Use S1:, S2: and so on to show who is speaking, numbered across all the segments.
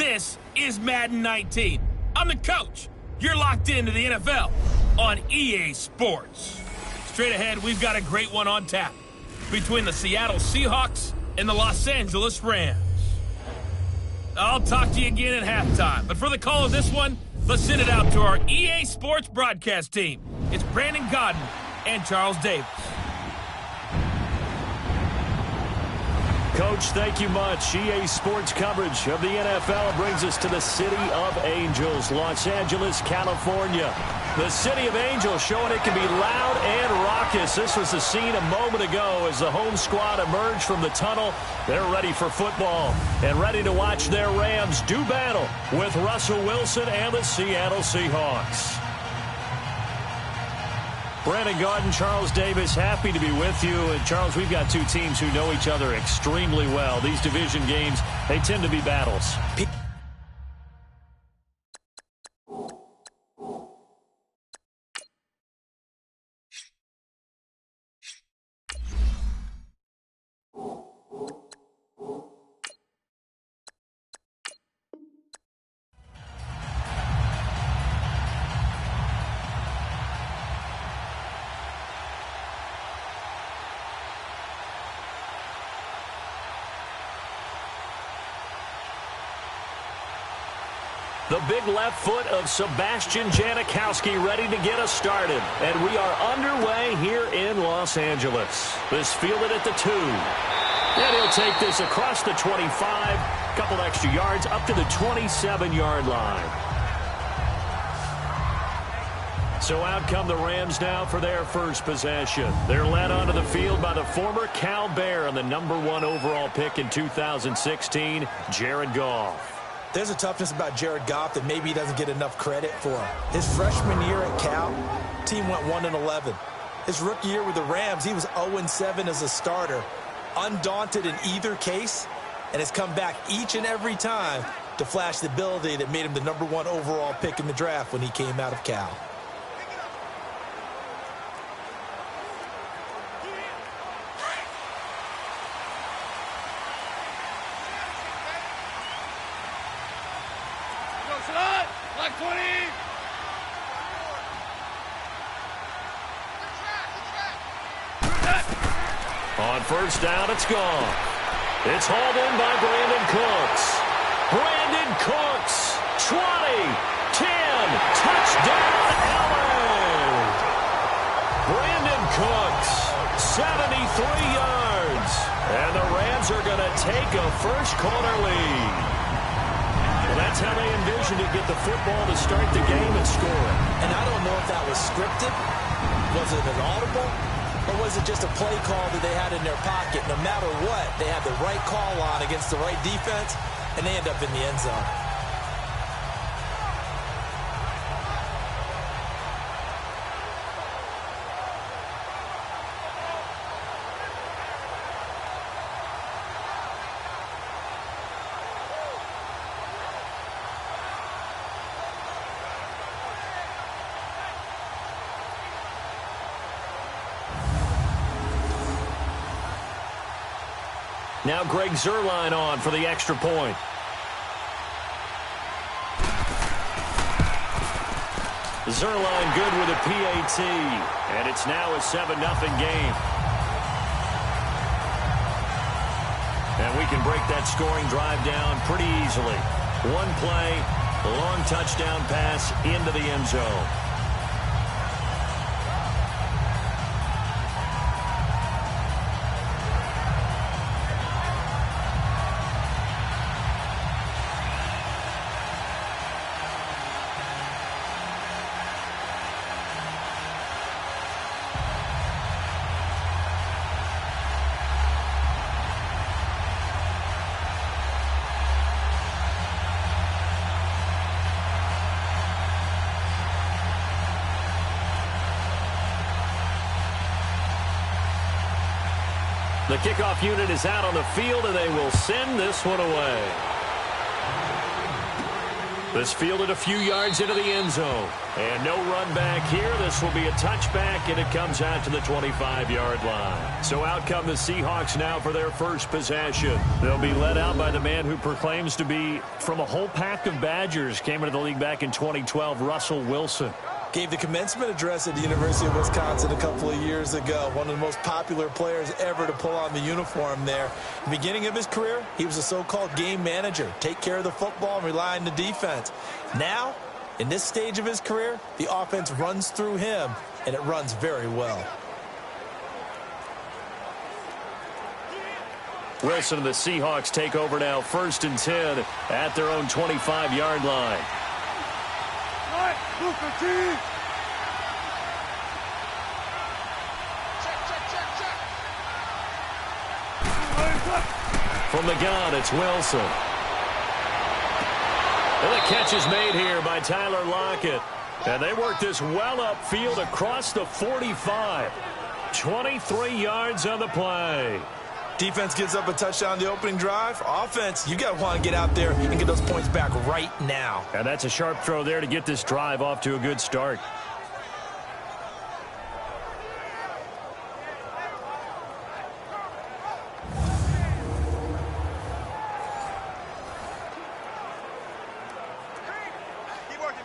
S1: This is Madden 19. I'm the coach. You're locked into the NFL on EA Sports. Straight ahead, we've got a great one on tap between the Seattle Seahawks and the Los Angeles Rams. I'll talk to you again at halftime, but for the call of this one, let's send it out to our EA Sports broadcast team. It's Brandon Godden and Charles Davis.
S2: Coach, thank you much. EA Sports coverage of the NFL brings us to the City of Angels, Los Angeles, California. The City of Angels showing it can be loud and raucous. This was the scene a moment ago as the home squad emerged from the tunnel. They're ready for football and ready to watch their Rams do battle with Russell Wilson and the Seattle Seahawks. Brandon Godden, Charles Davis, happy to be with you. And, Charles, we've got two teams who know each other extremely well. These division games, they tend to be battles. The big left foot of Sebastian Janikowski ready to get us started. And we are underway here in Los Angeles. This fielded at the 2. And he'll take this across the 25. Couple extra yards up to the 27-yard line. So out come the Rams now for their first possession. They're led onto the field by the former Cal Bear and the #1 overall pick in 2016, Jared Goff.
S3: There's a toughness about Jared Goff that maybe he doesn't get enough credit for. His freshman year at Cal, team went 1-11. His rookie year with the Rams, he was 0-7 as a starter, undaunted in either case, and has come back each and every time to flash the ability that made him the #1 overall pick in the draft when he came out of Cal.
S2: On first down, it's gone. It's hauled in by Brandon Cooks. Brandon Cooks, 20, 10, touchdown, LA. Brandon Cooks, 73 yards. And the Rams are going to take a first-quarter lead. Well, that's how they envisioned it, get the football to start the game and score it.
S3: And I don't know if that was scripted. Was it an audible? Or was it just a play call that they had in their pocket? No matter what, they had the right call on against the right defense, and they end up in the end zone.
S2: Now Greg Zuerlein on for the extra point. Zuerlein good with a PAT. And it's now a 7-0 game. And we can break that scoring drive down pretty easily. One play, a long touchdown pass into the end zone. The kickoff unit is out on the field, and they will send this one away. This fielded a few yards into the end zone. And no run back here. This will be a touchback, and it comes out to the 25-yard line. So out come the Seahawks now for their first possession. They'll be led out by the man who proclaims to be from a whole pack of Badgers. Came into the league back in 2012, Russell Wilson.
S3: Gave the commencement address at the University of Wisconsin a couple of years ago. One of the most popular players ever to pull on the uniform there. The beginning of his career, he was a so-called game manager. Take care of the football and rely on the defense. Now, in this stage of his career, the offense runs through him, and it runs very well.
S2: Wilson and the Seahawks take over now, 1st and 10 at their own 25-yard line. From the gun, it's Wilson. And the catch is made here by Tyler Lockett. And they work this well upfield across the 45. 23 yards on the play.
S3: Defense gives up a touchdown the opening drive. Offense, you got to want to get out there and get those points back right now.
S2: And that's a sharp throw there to get this drive off to a good start.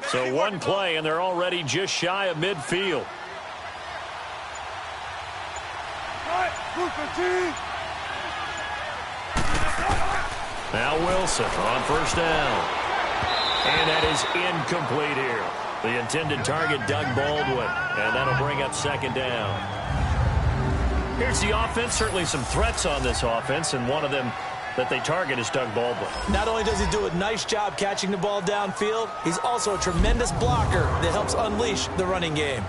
S2: So one play, and they're already just shy of midfield. Now Wilson on 1st down. And that is incomplete here. The intended target, Doug Baldwin. And that'll bring up 2nd down. Here's the offense. Certainly some threats on this offense, and one of them that they target is Doug Baldwin.
S3: Not only does he do a nice job catching the ball downfield, he's also a tremendous blocker that helps unleash the running game.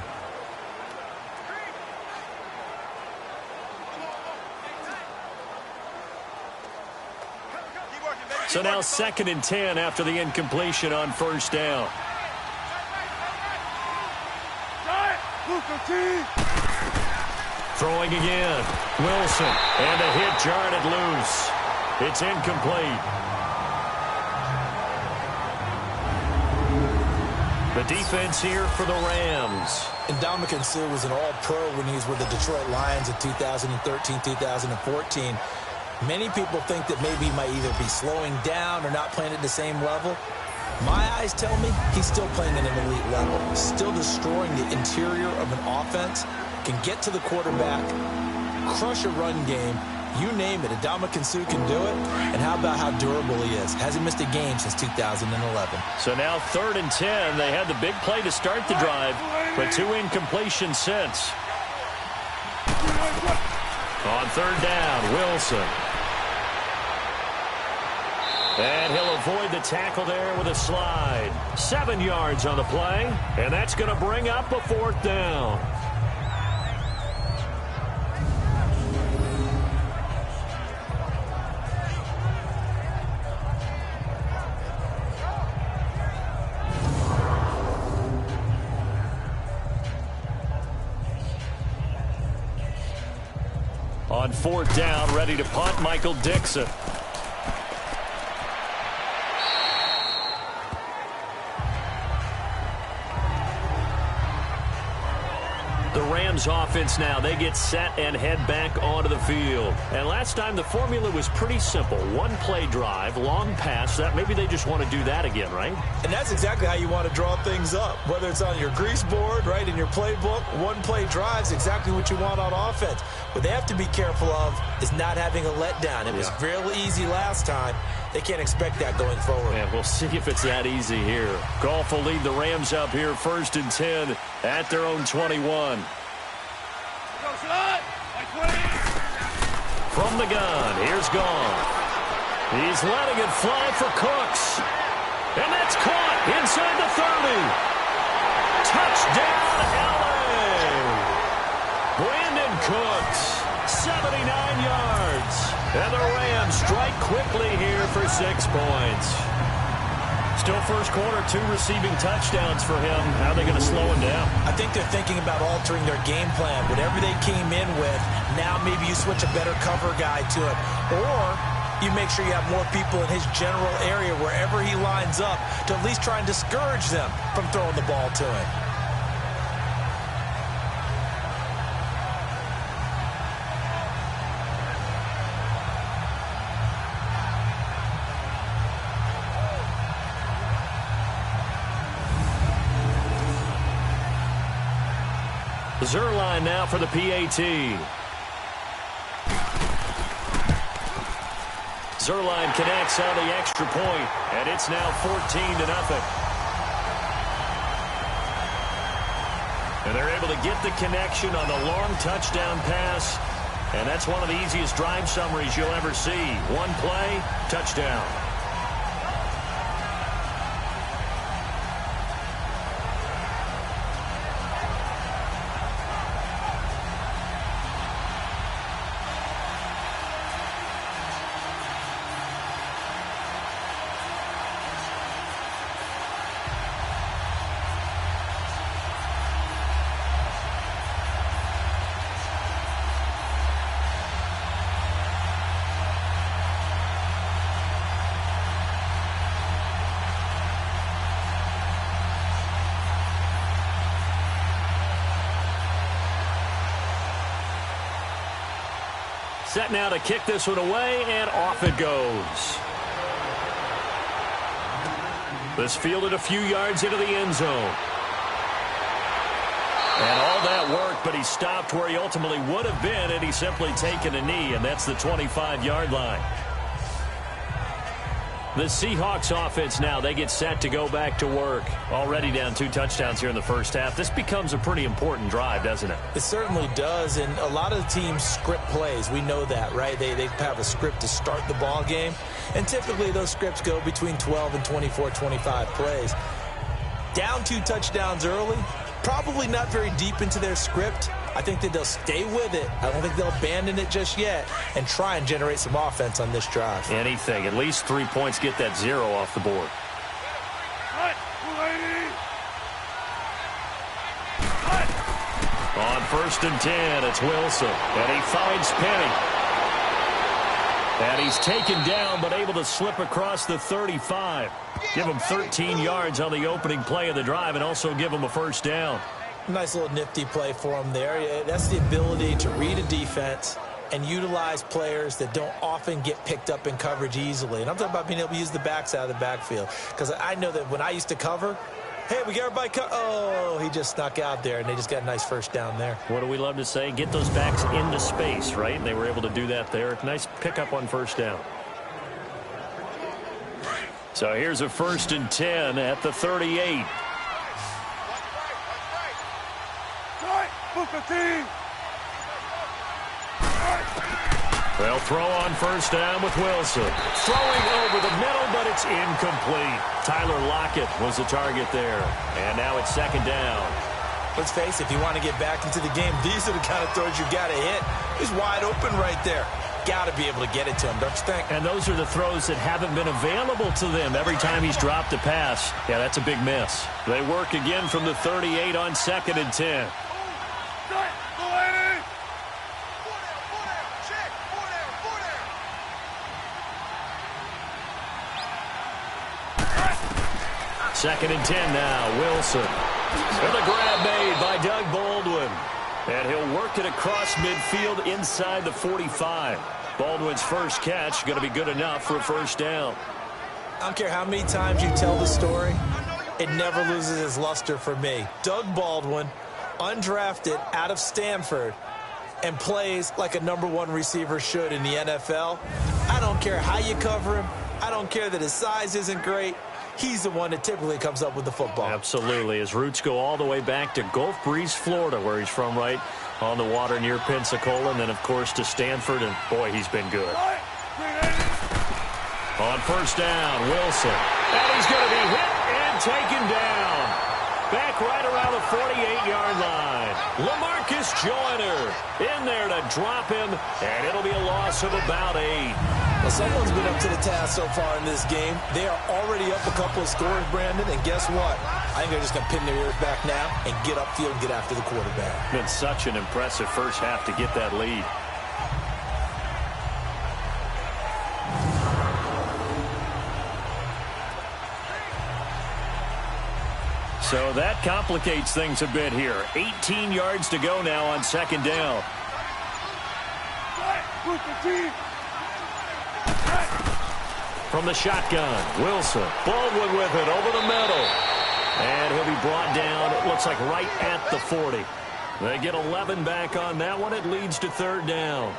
S2: So now 2nd and 10 after the incompletion on 1st down. Throwing again. Wilson. And a hit jarred loose. It's incomplete. The defense here for the Rams.
S3: And Ndamukong Suh was an all-pro when he was with the Detroit Lions in 2013, 2014. Many people think that maybe he might either be slowing down or not playing at the same level. My eyes tell me he's still playing at an elite level, still destroying the interior of an offense, can get to the quarterback, crush a run game, you name it. Ndamukong Suh can do it. And how about how durable he is? Hasn't missed a game since 2011.
S2: So now 3rd and 10. They had the big play to start the drive, but 2 incompletions since. On 3rd down, Wilson. And he'll avoid the tackle there with a slide. 7 yards on the play, and that's going to bring up a 4th down. On 4th down, ready to punt, Michael Dixon. The Rams offense now, they get set and head back onto the field. And last time the formula was pretty simple. One play drive, long pass. That maybe they just want to do that again, right?
S3: And that's exactly how you want to draw things up. Whether it's on your grease board, right, in your playbook, one play drive is exactly what you want on offense. What they have to be careful of is not having a letdown. It was real easy last time. They can't expect that going forward.
S2: Yeah, we'll see if it's that easy here. Goff will lead the Rams up here 1st and 10 at their own 21. From the gun, here's Goff. He's letting it fly for Cooks. And that's caught inside the 30. Touchdown, LA. Brandon Cooks, 79 yards. And the Rams strike quickly here for 6 points. Still first quarter, 2 receiving touchdowns for him. How are they going to slow him down?
S3: I think they're thinking about altering their game plan. Whatever they came in with, now maybe you switch a better cover guy to it. Or You make sure you have more people in his general area wherever he lines up to at least try and discourage them from throwing the ball to him.
S2: Zerline now for the PAT. Zerline connects on the extra point, and it's now 14-0. And they're able to get the connection on the long touchdown pass, and that's one of the easiest drive summaries you'll ever see. One play, touchdown. Set now to kick this one away, and off it goes. This fielded a few yards into the end zone. And all that work, but he stopped where he ultimately would have been had he simply taken a knee, and that's the 25-yard line. The Seahawks offense now, they get set to go back to work. Already down 2 touchdowns here in the first half. This becomes a pretty important drive, doesn't it?
S3: It certainly does, and a lot of the teams script plays. We know that, right? They have a script to start the ball game, and typically those scripts go between 12 and 24, 25 plays. Down 2 touchdowns early, probably not very deep into their script. I think that they'll stay with it. I don't think they'll abandon it just yet and try and generate some offense on this drive.
S2: Anything. At least 3 points, get that 0 off the board. On 1st and 10, it's Wilson. And he finds Penny. And he's taken down but able to slip across the 35. Give him 13 yards on the opening play of the drive and also give him a first down.
S3: Nice little nifty play for him there. That's the ability to read a defense and utilize players that don't often get picked up in coverage easily. And I'm talking about being able to use the backs out of the backfield. Because I know that when I used to cover, hey, we got everybody oh, he just snuck out there, and they just got a nice first down there.
S2: What do we love to say? Get those backs into space, right? And they were able to do that there. Nice pickup on first down. So here's a 1st and 10 at the 38. They'll throw on first down with Wilson. Throwing over the middle, but it's incomplete. Tyler Lockett was the target there. And now it's 2nd down.
S3: Let's face it, if you want to get back into the game, these are the kind of throws you got to hit. He's wide open right there. Got to be able to get it to him, don't you think?
S2: And those are the throws that haven't been available to them every time he's dropped a pass. Yeah, that's a big miss. They work again from the 38 on 2nd and 10. Second and 10 now, Wilson. And the grab made by Doug Baldwin. And he'll work it across midfield inside the 45. Baldwin's first catch going to be good enough for a first down.
S3: I don't care how many times you tell the story, it never loses its luster for me. Doug Baldwin, undrafted out of Stanford, and plays like a #1 receiver should in the NFL. I don't care how you cover him. I don't care that his size isn't great. He's the one that typically comes up with the football.
S2: Absolutely. His roots go all the way back to Gulf Breeze, Florida, where he's from, right on the water near Pensacola, and then, of course, to Stanford, and, boy, he's been good. On first down, Wilson. And he's going to be hit and taken down. Back right around the 48-yard line. LaMarcus Joyner in there to drop him, and it'll be a loss of about 8.
S3: Well, someone's been up to the task so far in this game. They are already up a couple of scores, Brandon, and guess what? I think they're just going to pin their ears back now and get upfield and get after the quarterback.
S2: Been such an impressive first half to get that lead. So that complicates things a bit here. 18 yards to go now on second down. From the shotgun, Wilson. Baldwin with it over the middle. And he'll be brought down, it looks like right at the 40. They get 11 back on that one. It leads to third down.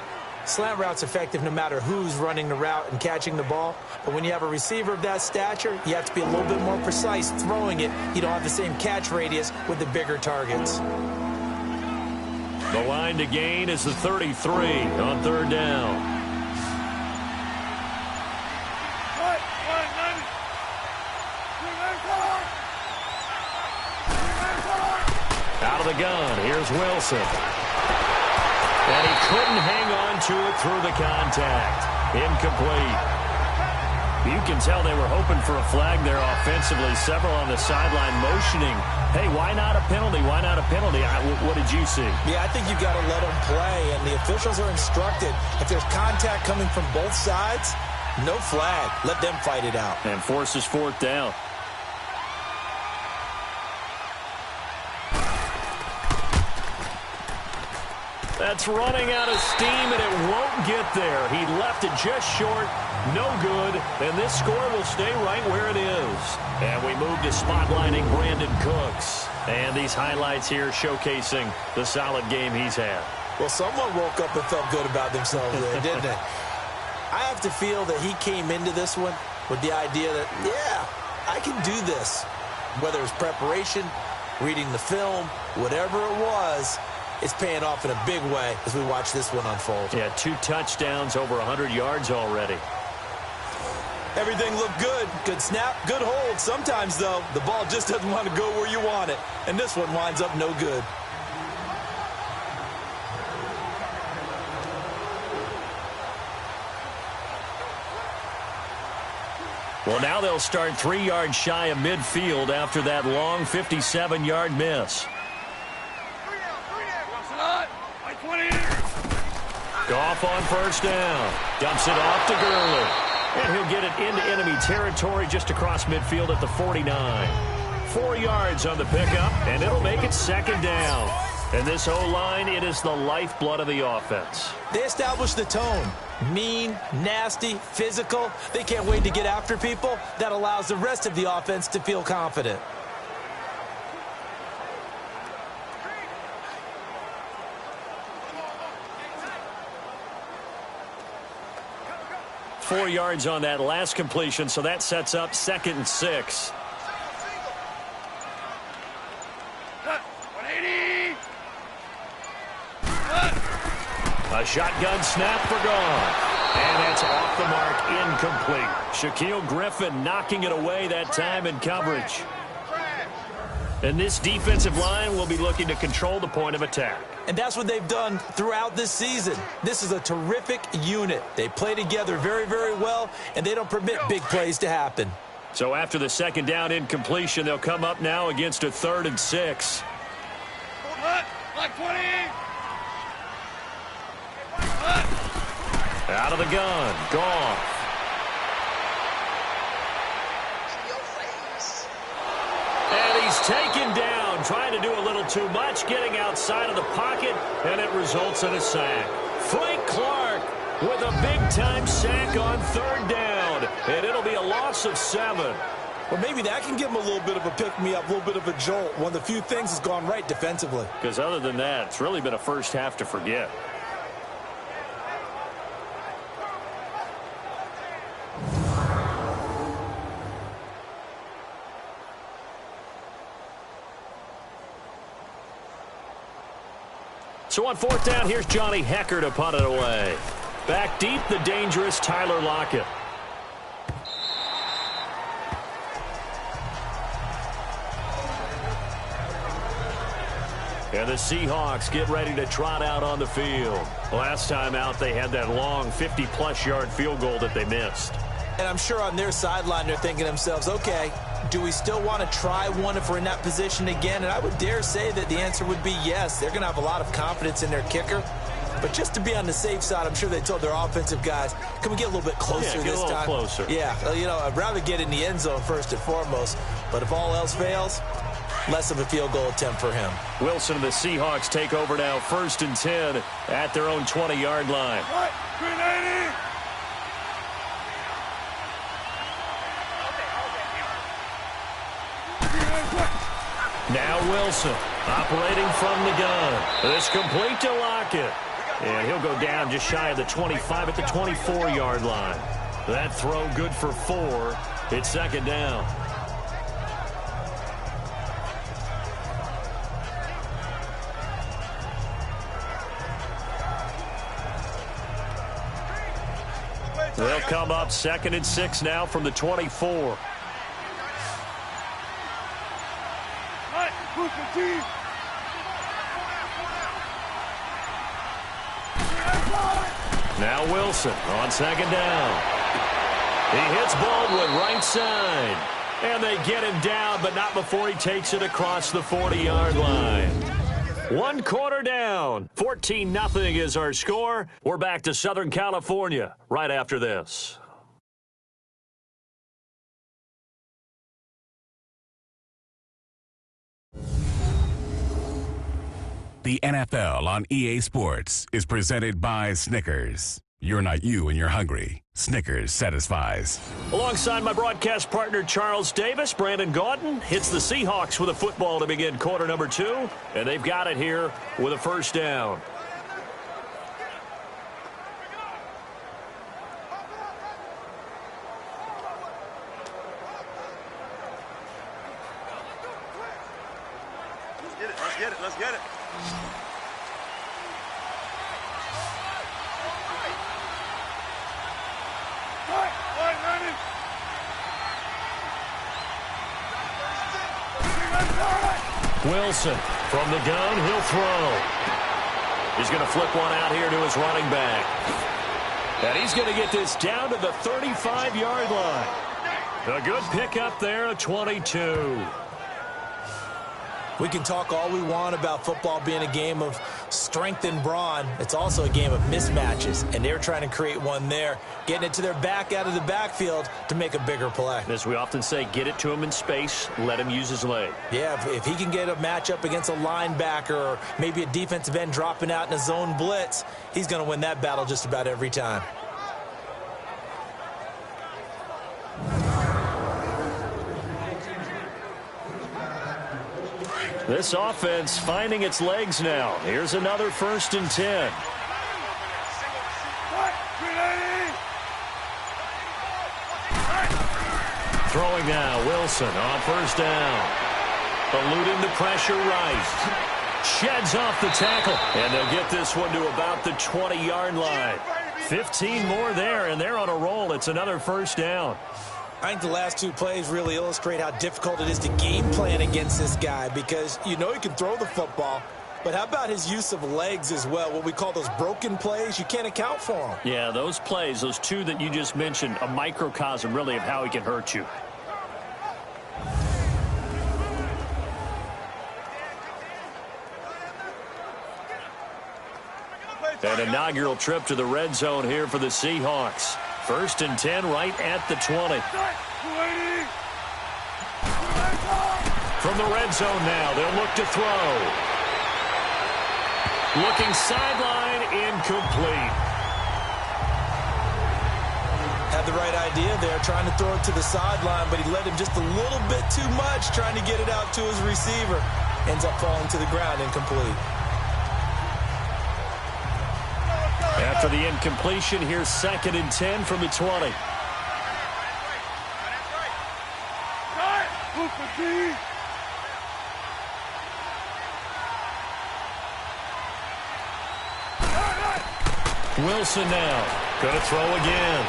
S3: Slant route's effective no matter who's running the route and catching the ball. But when you have a receiver of that stature, you have to be a little bit more precise throwing it. You don't have the same catch radius with the bigger targets.
S2: The line to gain is the 33 on third down. Out of the gun, here's Wilson. And he couldn't hang on to it through the contact. Incomplete. You can tell they were hoping for a flag there offensively. Several on the sideline motioning. Hey, why not a penalty? Why not a penalty? What did you see?
S3: Yeah, I think you've got to let them play, and the officials are instructed. If there's contact coming from both sides, no flag. Let them fight it out.
S2: And forces fourth down. That's running out of steam, and it won't get there. He left it just short. No good. And this score will stay right where it is. And we move to spotlighting Brandon Cooks. And these highlights here showcasing the solid game he's had.
S3: Well, someone woke up and felt good about themselves there, didn't they? I have to feel that he came into this one with the idea that, yeah, I can do this. Whether it's preparation, reading the film, whatever it was, it's paying off in a big way as we watch this one unfold.
S2: Yeah, 2 touchdowns, over 100 yards already.
S3: Everything looked good. Good snap, good hold. Sometimes, though, the ball just doesn't want to go where you want it. And this one winds up no good.
S2: Well, now they'll start 3 yards shy of midfield after that long 57-yard miss. Goff on first down. Dumps it off to Gurley. And he'll get it into enemy territory just across midfield at the 49. 4 yards on the pickup, and it'll make it second down. And this O-line, it is the lifeblood of the offense.
S3: They establish the tone. Mean, nasty, physical. They can't wait to get after people. That allows the rest of the offense to feel confident.
S2: Four yards on that last completion, so that sets up 2nd and 6. A shotgun snap for Goff. And that's off the mark, incomplete. Shaquille Griffin knocking it away that time in coverage. And this defensive line will be looking to control the point of attack.
S3: And that's what they've done throughout this season. This is a terrific unit. They play together very, very well, and they don't permit big plays to happen.
S2: So after the second down incompletion, they'll come up now against a 3rd and 6. Out of the gun, Goff. And he's taken down, trying to do a little too much, getting outside of the pocket, and it results in a sack. Frank Clark with a big-time sack on 3rd down, and it'll be a loss of 7.
S3: Well, maybe that can give him a little bit of a pick-me-up, a little bit of a jolt. One of the few things has gone right defensively.
S2: Because other than that, it's really been a first half to forget. So on 4th down, here's Johnny Hecker to punt it away. Back deep, the dangerous Tyler Lockett. And the Seahawks get ready to trot out on the field. Last time out, they had that long 50-plus yard field goal that they missed.
S3: And I'm sure on their sideline, they're thinking to themselves, okay, do we still want to try one if we're in that position again? And I would dare say that the answer would be yes. They're going to have a lot of confidence in their kicker. But just to be on the safe side, I'm sure they told their offensive guys, can we get a little bit closer this time?
S2: Closer.
S3: Yeah, you know, I'd rather get in the end zone first and foremost. But if all else fails, less of a field goal attempt for him.
S2: Wilson and the Seahawks take over now, 1st and 10 at their own 20-yard line. Now Wilson operating from the gun. This complete to Lockett. And he'll go down just shy of the 25 at the 24-yard line. That throw good for 4. It's 2nd down. They'll come up 2nd and 6 now from the 24. Now Wilson on 2nd down. He hits Baldwin right side. And they get him down, but not before he takes it across the 40-yard line. 1 quarter down. 14-0 is our score. We're back to Southern California right after this.
S4: The NFL on EA Sports is presented by Snickers. You're not you and you're hungry. Snickers satisfies.
S2: Alongside my broadcast partner, Charles Davis, Brandon Gaudin hits the Seahawks with a football to begin quarter number 2, and they've got it here with a 1st down.
S5: Let's get it.
S2: Wilson from the gun, he'll throw. He's going to flip one out here to his running back. And he's going to get this down to the 35-yard line. A good pickup there, a 22.
S3: We can talk all we want about football being a game of strength and brawn. It's also a game of mismatches, and they're trying to create one there, getting it to their back out of the backfield to make a bigger play.
S2: As we often say, get it to him in space, let him use his leg.
S3: Yeah, if he can get a matchup against a linebacker or maybe a defensive end dropping out in a zone blitz, he's going to win that battle just about every time.
S2: This offense finding its legs now. Here's another 1st and 10. Throwing now, Wilson on 1st down. Eluding the pressure right. Sheds off the tackle. And they'll get this one to about the 20-yard line. 15 more there, and they're on a roll. It's another 1st down.
S3: I think the last 2 plays really illustrate how difficult it is to game plan against this guy, because you know he can throw the football, but how about his use of legs as well? What we call those broken plays, you can't account for them.
S2: Yeah, those plays, those 2 that you just mentioned, a microcosm really of how he can hurt you. An inaugural trip to the red zone here for the Seahawks. 1st and 10 right at the 20. From the red zone now, they'll look to throw. Looking sideline, incomplete.
S3: Had the right idea there, trying to throw it to the sideline, but he led him just a little bit too much, trying to get it out to his receiver. Ends up falling to the ground, incomplete.
S2: After the incompletion, here's 2nd and 10 from the 20. Wilson now. Going to throw again.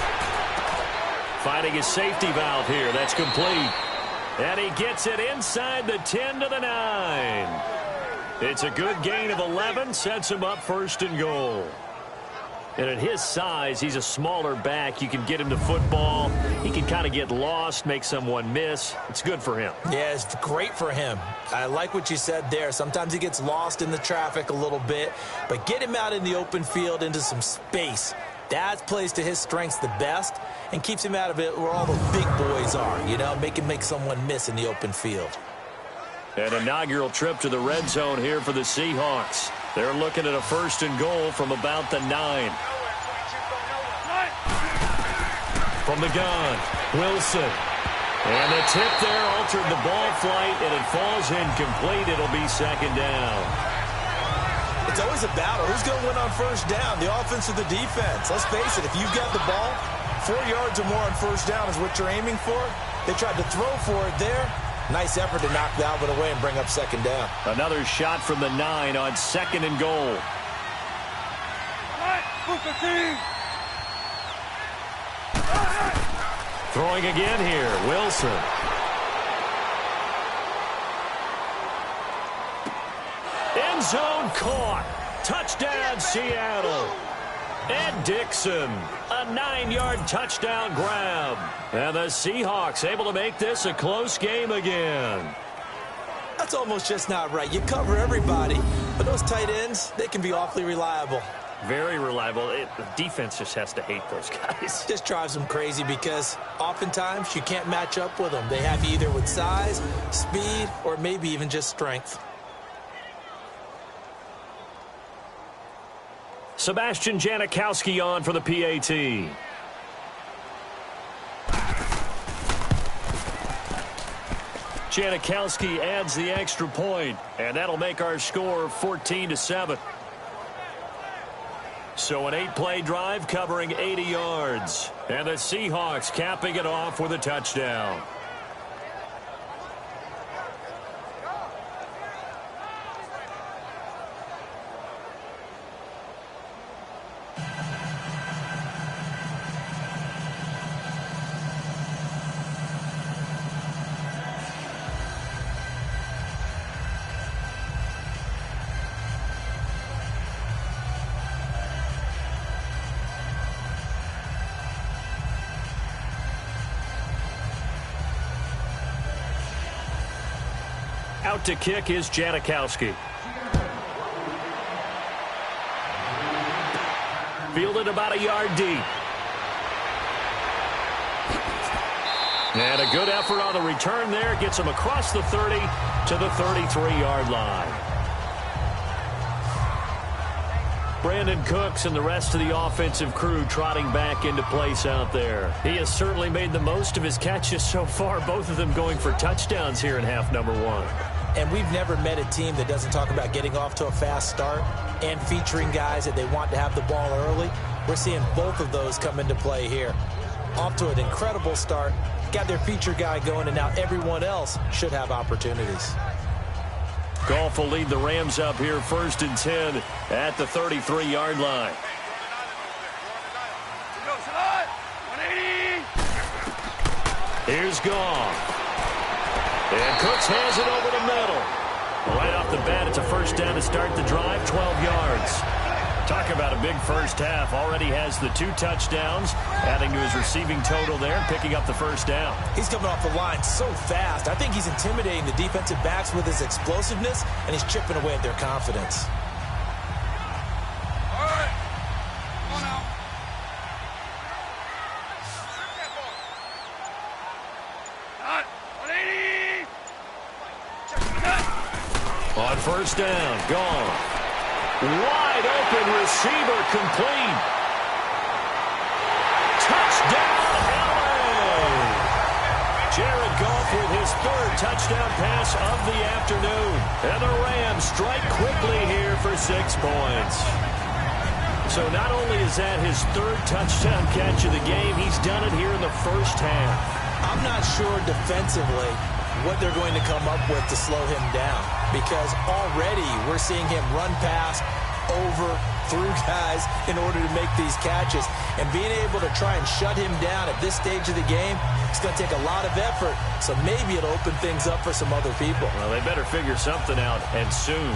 S2: Finding his safety valve here. That's complete. And he gets it inside the 10 to the 9. It's a good gain of 11. Sets him up 1st and goal. And at his size, he's a smaller back. You can get him to football. He can kind of get lost, make someone miss. It's good for him.
S3: Yeah, it's great for him. I like what you said there. Sometimes he gets lost in the traffic a little bit, but get him out in the open field into some space. That plays to his strengths the best and keeps him out of it where all the big boys are, you know, make someone miss in the open field.
S2: An inaugural trip to the red zone here for the Seahawks. They're looking at a 1st and goal from about the 9. From the gun, Wilson. And the tip there altered the ball flight, and it falls incomplete. It'll be 2nd down.
S3: It's always a battle. Who's going to win on 1st down, the offense or the defense? Let's face it, if you've got the ball, 4 yards or more on 1st down is what you're aiming for. They tried to throw for it there. Nice effort to knock that one away and bring up 2nd down.
S2: Another shot from the 9 on 2nd and goal. Throwing again here, Wilson. End zone caught. Touchdown, Seattle. Ed Dixon, a 9-yard touchdown grab. And the Seahawks able to make this a close game again.
S3: That's almost just not right. You cover everybody, but those tight ends, they can be awfully reliable.
S2: Very reliable. The defense just has to hate those guys.
S3: Just drives them crazy because oftentimes you can't match up with them. They have you either with size, speed, or maybe even just strength.
S2: Sebastian Janikowski on for the PAT. Janikowski adds the extra point, and that'll make our score 14-7. So an 8-play drive covering 80 yards. And the Seahawks capping it off with a touchdown. Out to kick is Janikowski. Fielded about a yard deep. And a good effort on the return there. Gets him across the 30 to the 33-yard line. Brandon Cooks and the rest of the offensive crew trotting back into place out there. He has certainly made the most of his catches so far, both of them going for touchdowns here in half number 1.
S3: And we've never met a team that doesn't talk about getting off to a fast start and featuring guys that they want to have the ball early. We're seeing both of those come into play here. Off to an incredible start, got their feature guy going, and now everyone else should have opportunities.
S2: Goff will lead the Rams up here 1st and 10 at the 33-yard line. Here's Goff. And Cooks has it over the middle. Right off the bat, it's a 1st down to start the drive, 12 yards. Talk about a big first half. Already has the 2 touchdowns, adding to his receiving total there, picking up the 1st down.
S3: He's coming off the line so fast. I think he's intimidating the defensive backs with his explosiveness, and he's chipping away at their confidence.
S2: On 1st down, gone. Wide open receiver complete. Touchdown, LA! Jared Goff with his 3rd touchdown pass of the afternoon. And the Rams strike quickly here for 6 points. So not only is that his 3rd touchdown catch of the game, he's done it here in the 1st half.
S3: I'm not sure defensively what they're going to come up with to slow him down, because already we're seeing him run past, over, through guys in order to make these catches. And being able to try and shut him down at this stage of the game, it's going to take a lot of effort. So maybe it'll open things up for some other people.
S2: Well, they better figure something out, and soon.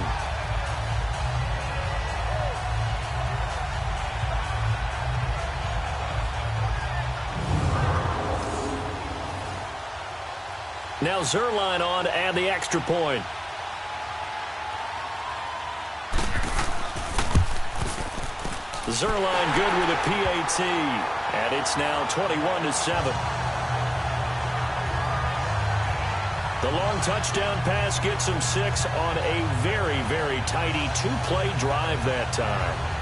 S2: Now Zerline on to add the extra point. Zerline good with a PAT, and it's now 21-7. The long touchdown pass gets him 6 on a very, very tidy 2-play drive that time.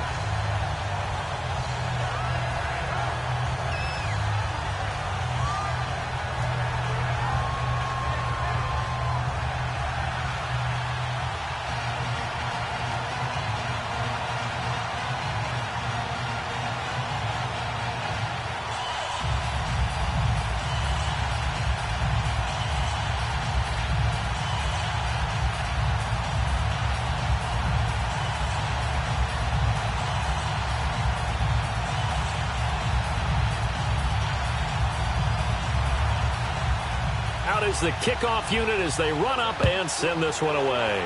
S2: Out is the kickoff unit as they run up and send this one away.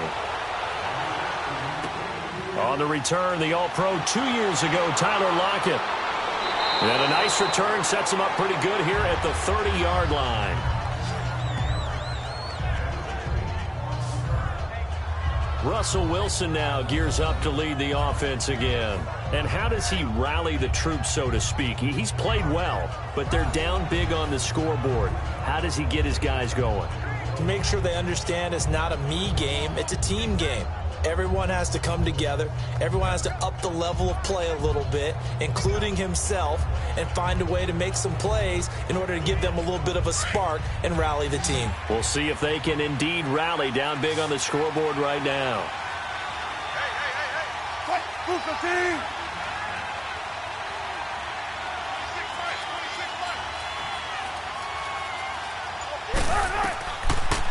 S2: On the return, the All-Pro 2 years ago, Tyler Lockett. And a nice return sets him up pretty good here at the 30-yard line. Russell Wilson now gears up to lead the offense again. And how does he rally the troops, so to speak? He's played well, but they're down big on the scoreboard. How does he get his guys going?
S3: To make sure they understand it's not a me game, it's a team game. Everyone has to come together. Everyone has to up the level of play a little bit, including himself, and find a way to make some plays in order to give them a little bit of a spark and rally the team.
S2: We'll see if they can indeed rally down big on the scoreboard right now.
S5: Hey! Move the team!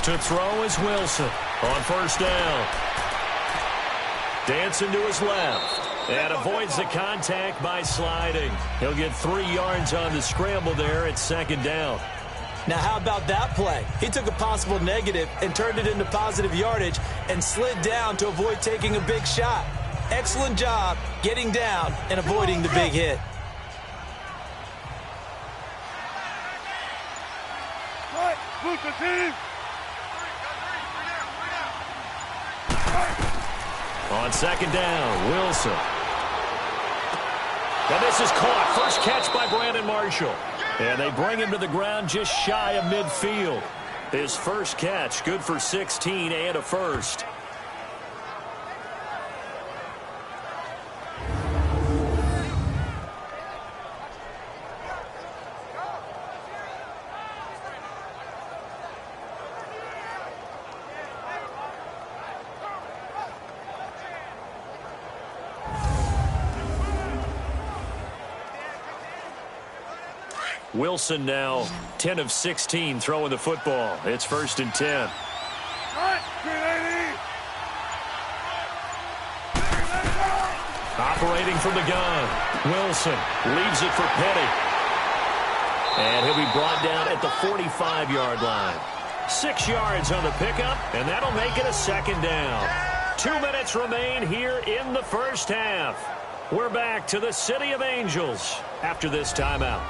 S2: To throw is Wilson on first down. Dancing to his left and avoids the contact by sliding. He'll get 3 yards on the scramble there at second down.
S3: Now, how about that play? He took a possible negative and turned it into positive yardage and slid down to avoid taking a big shot. Excellent job getting down and avoiding the big hit.
S5: Move the team!
S2: On second down, Wilson. And this is caught. First catch by Brandon Marshall. And they bring him to the ground just shy of midfield. His first catch, good for 16 and a first. Wilson now 10 of 16 throwing the football. It's 1st and 10. Operating from the gun. Wilson leaves it for Petty. And he'll be brought down at the 45-yard line. 6 yards on the pickup, and that'll make it a second down. 2 minutes remain here in the first half. We're back to the City of Angels after this timeout.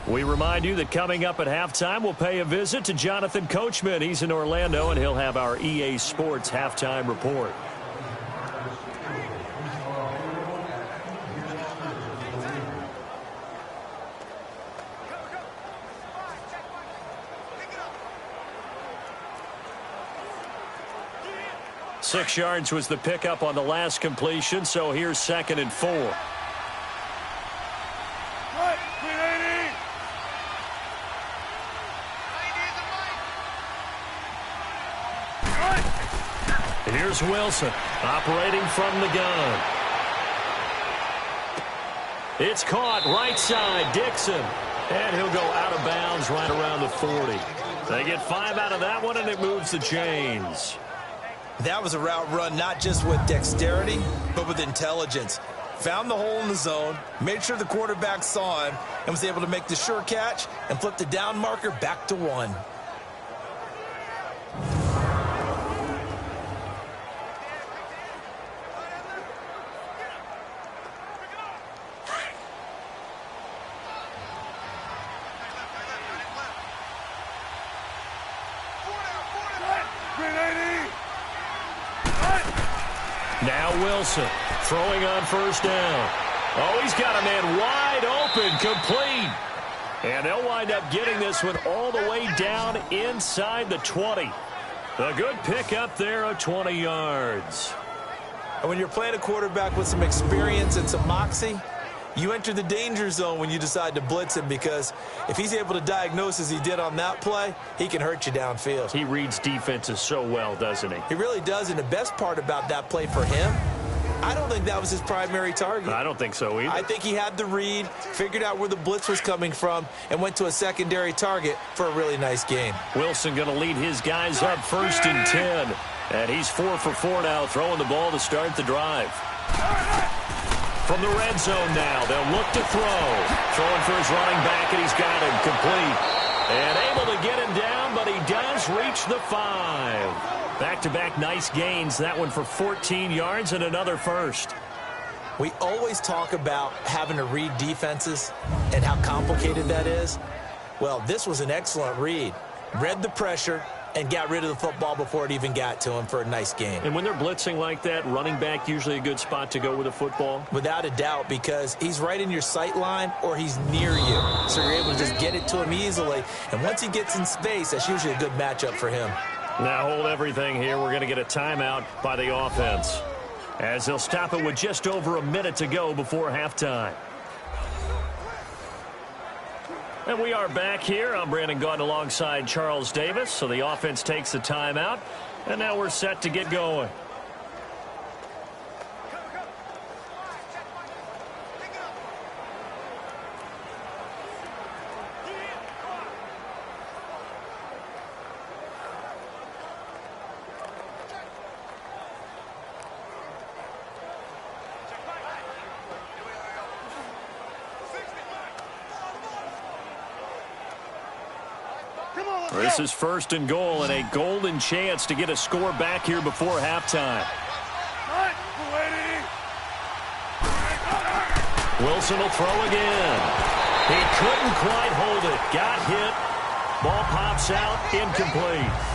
S2: We remind you that coming up at halftime, we'll pay a visit to Jonathan Coachman. He's in Orlando, and he'll have our EA Sports halftime report. Six yards was the pickup on the last completion, so here's 2nd and 4. Here's Wilson operating from the gun. It's caught right side, Dixon. And he'll go out of bounds right around the 40. They get 5 out of that one, and it moves the chains.
S3: That was a route run not just with dexterity, but with intelligence. Found the hole in the zone, made sure the quarterback saw him, and was able to make the sure catch and flip the down marker back to 1.
S2: Now Wilson throwing on first down. Oh, he's got a man wide open, complete. And they'll wind up getting this one all the way down inside the 20. A good pick up there of 20 yards.
S3: And when you're playing a quarterback with some experience and some moxie, you enter the danger zone when you decide to blitz him, because if he's able to diagnose as he did on that play, he can hurt you downfield.
S2: He reads defenses so well, doesn't he?
S3: He really does, and the best part about that play for him, I don't think that was his primary target.
S2: I don't think so either.
S3: I think he had the read, figured out where the blitz was coming from, and went to a secondary target for a really nice gain.
S2: Wilson going to lead his guys up 1st and 10. And he's 4 for 4 now, throwing the ball to start the drive. From the red zone now, they'll look to throw. Throwing for his running back, and he's got him complete. And able to get him down, but he does reach the 5. Back-to-back nice gains. That one for 14 yards and another first.
S3: We always talk about having to read defenses and how complicated that is. Well, this was an excellent read. Read the pressure and got rid of the football before it even got to him for a nice gain.
S2: And when they're blitzing like that, running back usually a good spot to go with the football?
S3: Without a doubt, because he's right in your sight line or he's near you. So you're able to just get it to him easily. And once he gets in space, that's usually a good matchup for him.
S2: Now hold everything here. We're going to get a timeout by the offense, as they'll stop it with just over a minute to go before halftime. And we are back here. I'm Brandon Gaudin alongside Charles Davis. So the offense takes the timeout, and now we're set to get going. This is 1st and goal, and a golden chance to get a score back here before halftime. Wilson will throw again. He couldn't quite hold it. Got hit. Ball pops out. Incomplete.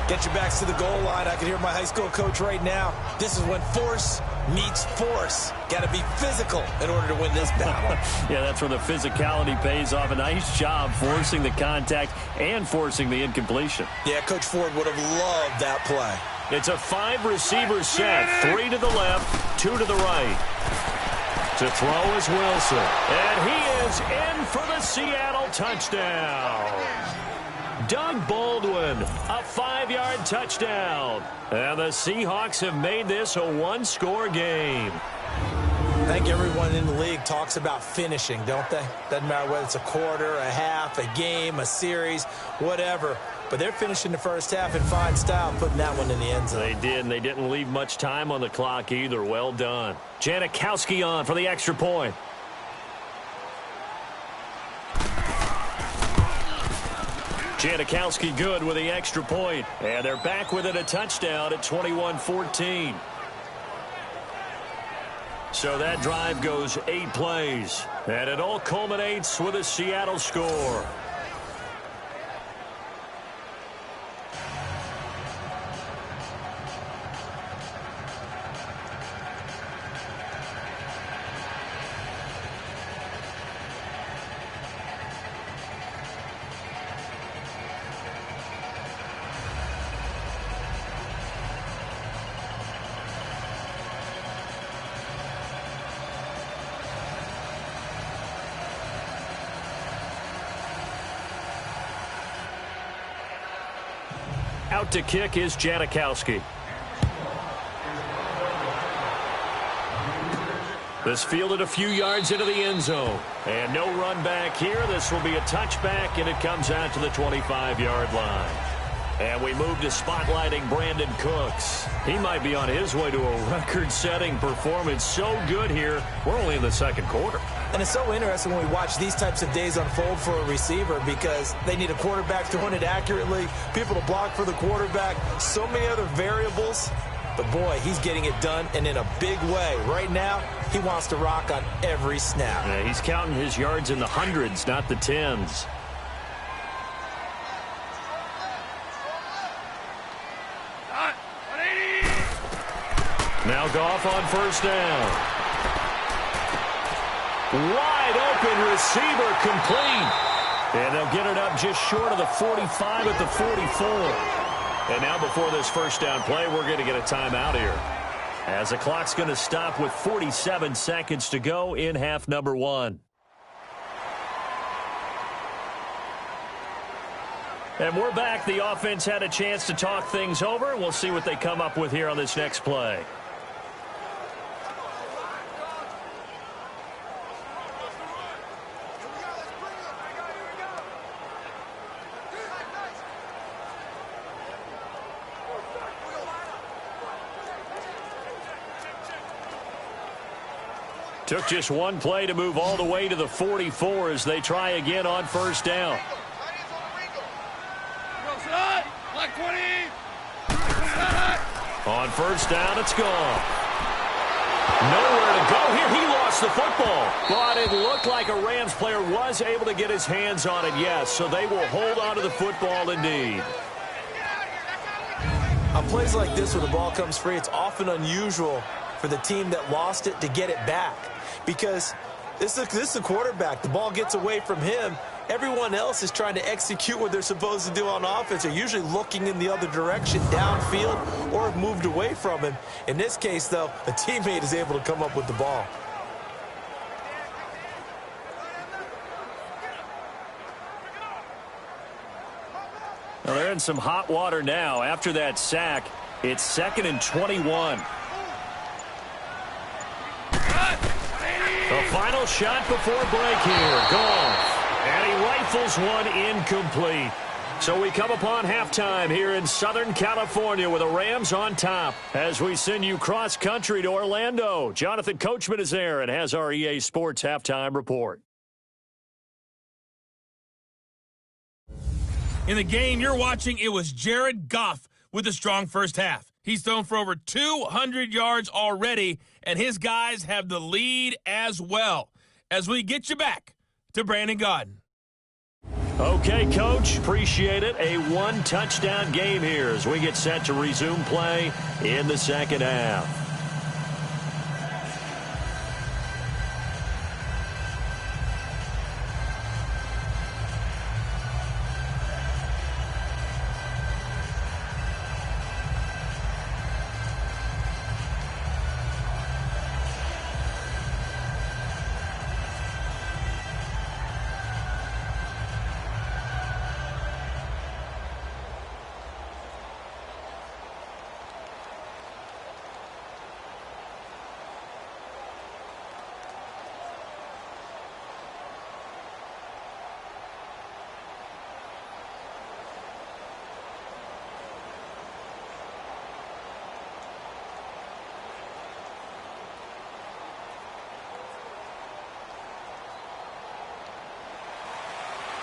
S3: Get your backs to the goal line. I can hear my high school coach right now. This is when force meets force. Got to be physical in order to win this battle.
S2: Yeah, that's where the physicality pays off. A nice job forcing the contact and forcing the incompletion.
S3: Yeah, Coach Ford would have loved that play.
S2: It's a 5-receiver set. 3 to the left, 2 to the right. To throw is Wilson. And he is in for the Seattle touchdown. Doug Baldwin, a 5-yard touchdown. And the Seahawks have made this a 1-score game.
S3: I think everyone in the league talks about finishing, don't they? Doesn't matter whether it's a quarter, a half, a game, a series, whatever. But they're finishing the first half in fine style, putting that one in the end zone.
S2: They did, and they didn't leave much time on the clock either. Well done. Janikowski on for the extra point. Janikowski good with the extra point. And they're back within a touchdown at 21-14. So that drive goes 8 plays. And it all culminates with a Seattle score. Out to kick is Janikowski. This fielded a few yards into the end zone. And no run back here. This will be a touchback, and it comes out to the 25-yard line. And we move to spotlighting Brandon Cooks. He might be on his way to a record-setting performance. So good here. We're only in the second quarter.
S3: And it's so interesting when we watch these types of days unfold for a receiver, because they need a quarterback throwing it accurately, people to block for the quarterback, so many other variables. But, boy, he's getting it done, and in a big way. Right now, he wants to rock on every snap.
S2: Yeah, he's counting his yards in the hundreds, not the tens. Now Goff on first down. Wide open receiver, complete. And they'll get it up just short of the 45 at the 44. And now before this first down play, we're going to get a timeout here, as the clock's going to stop with 47 seconds to go in half number 1. And we're back. The offense had a chance to talk things over. We'll see what they come up with here on this next play. Took just one play to move all the way to the 44 as they try again on first down. On first down, it's gone. Nowhere to go here. He lost the football. But it looked like a Rams player was able to get his hands on it, yes. So they will hold on to the football indeed.
S3: On plays like this where the ball comes free, it's often unusual for the team that lost it to get it back. Because this is a quarterback. The ball gets away from him. Everyone else is trying to execute what they're supposed to do on offense. They're usually looking in the other direction, downfield, or have moved away from him. In this case, though, a teammate is able to come up with the ball.
S2: Well, they're in some hot water now. After that sack, it's 2nd and 21. The final shot before break here. Goff. And he rifles one incomplete. So we come upon halftime here in Southern California with the Rams on top as we send you cross-country to Orlando. Jonathan Coachman is there and has our EA Sports halftime report.
S1: In the game you're watching, it was Jared Goff with a strong first half. He's thrown for over 200 yards already, and his guys have the lead as well. As we get you back to Brandon Gaudin.
S2: Okay, Coach, appreciate it. A one-touchdown game here as we get set to resume play in the second half.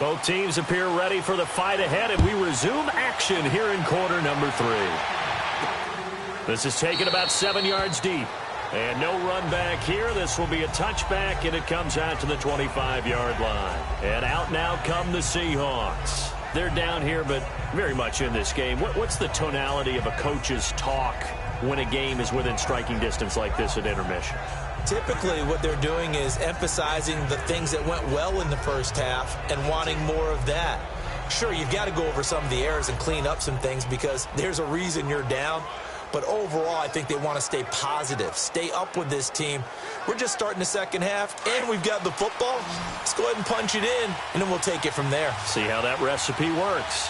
S2: Both teams appear ready for the fight ahead, and we resume action here in quarter number 3. This is taken about 7 yards deep. And no run back here. This will be a touchback, and it comes out to the 25-yard line. And out now come the Seahawks. They're down here, but very much in this game. What's the tonality of a coach's talk when a game is within striking distance like this at intermission?
S3: Typically, what they're doing is emphasizing the things that went well in the first half and wanting more of that. Sure, you've got to go over some of the errors and clean up some things because there's a reason you're down. But overall, I think they want to stay positive, stay up with this team. We're just starting the second half, and we've got the football. Let's go ahead and punch it in, and then we'll take it from there.
S2: See how that recipe works.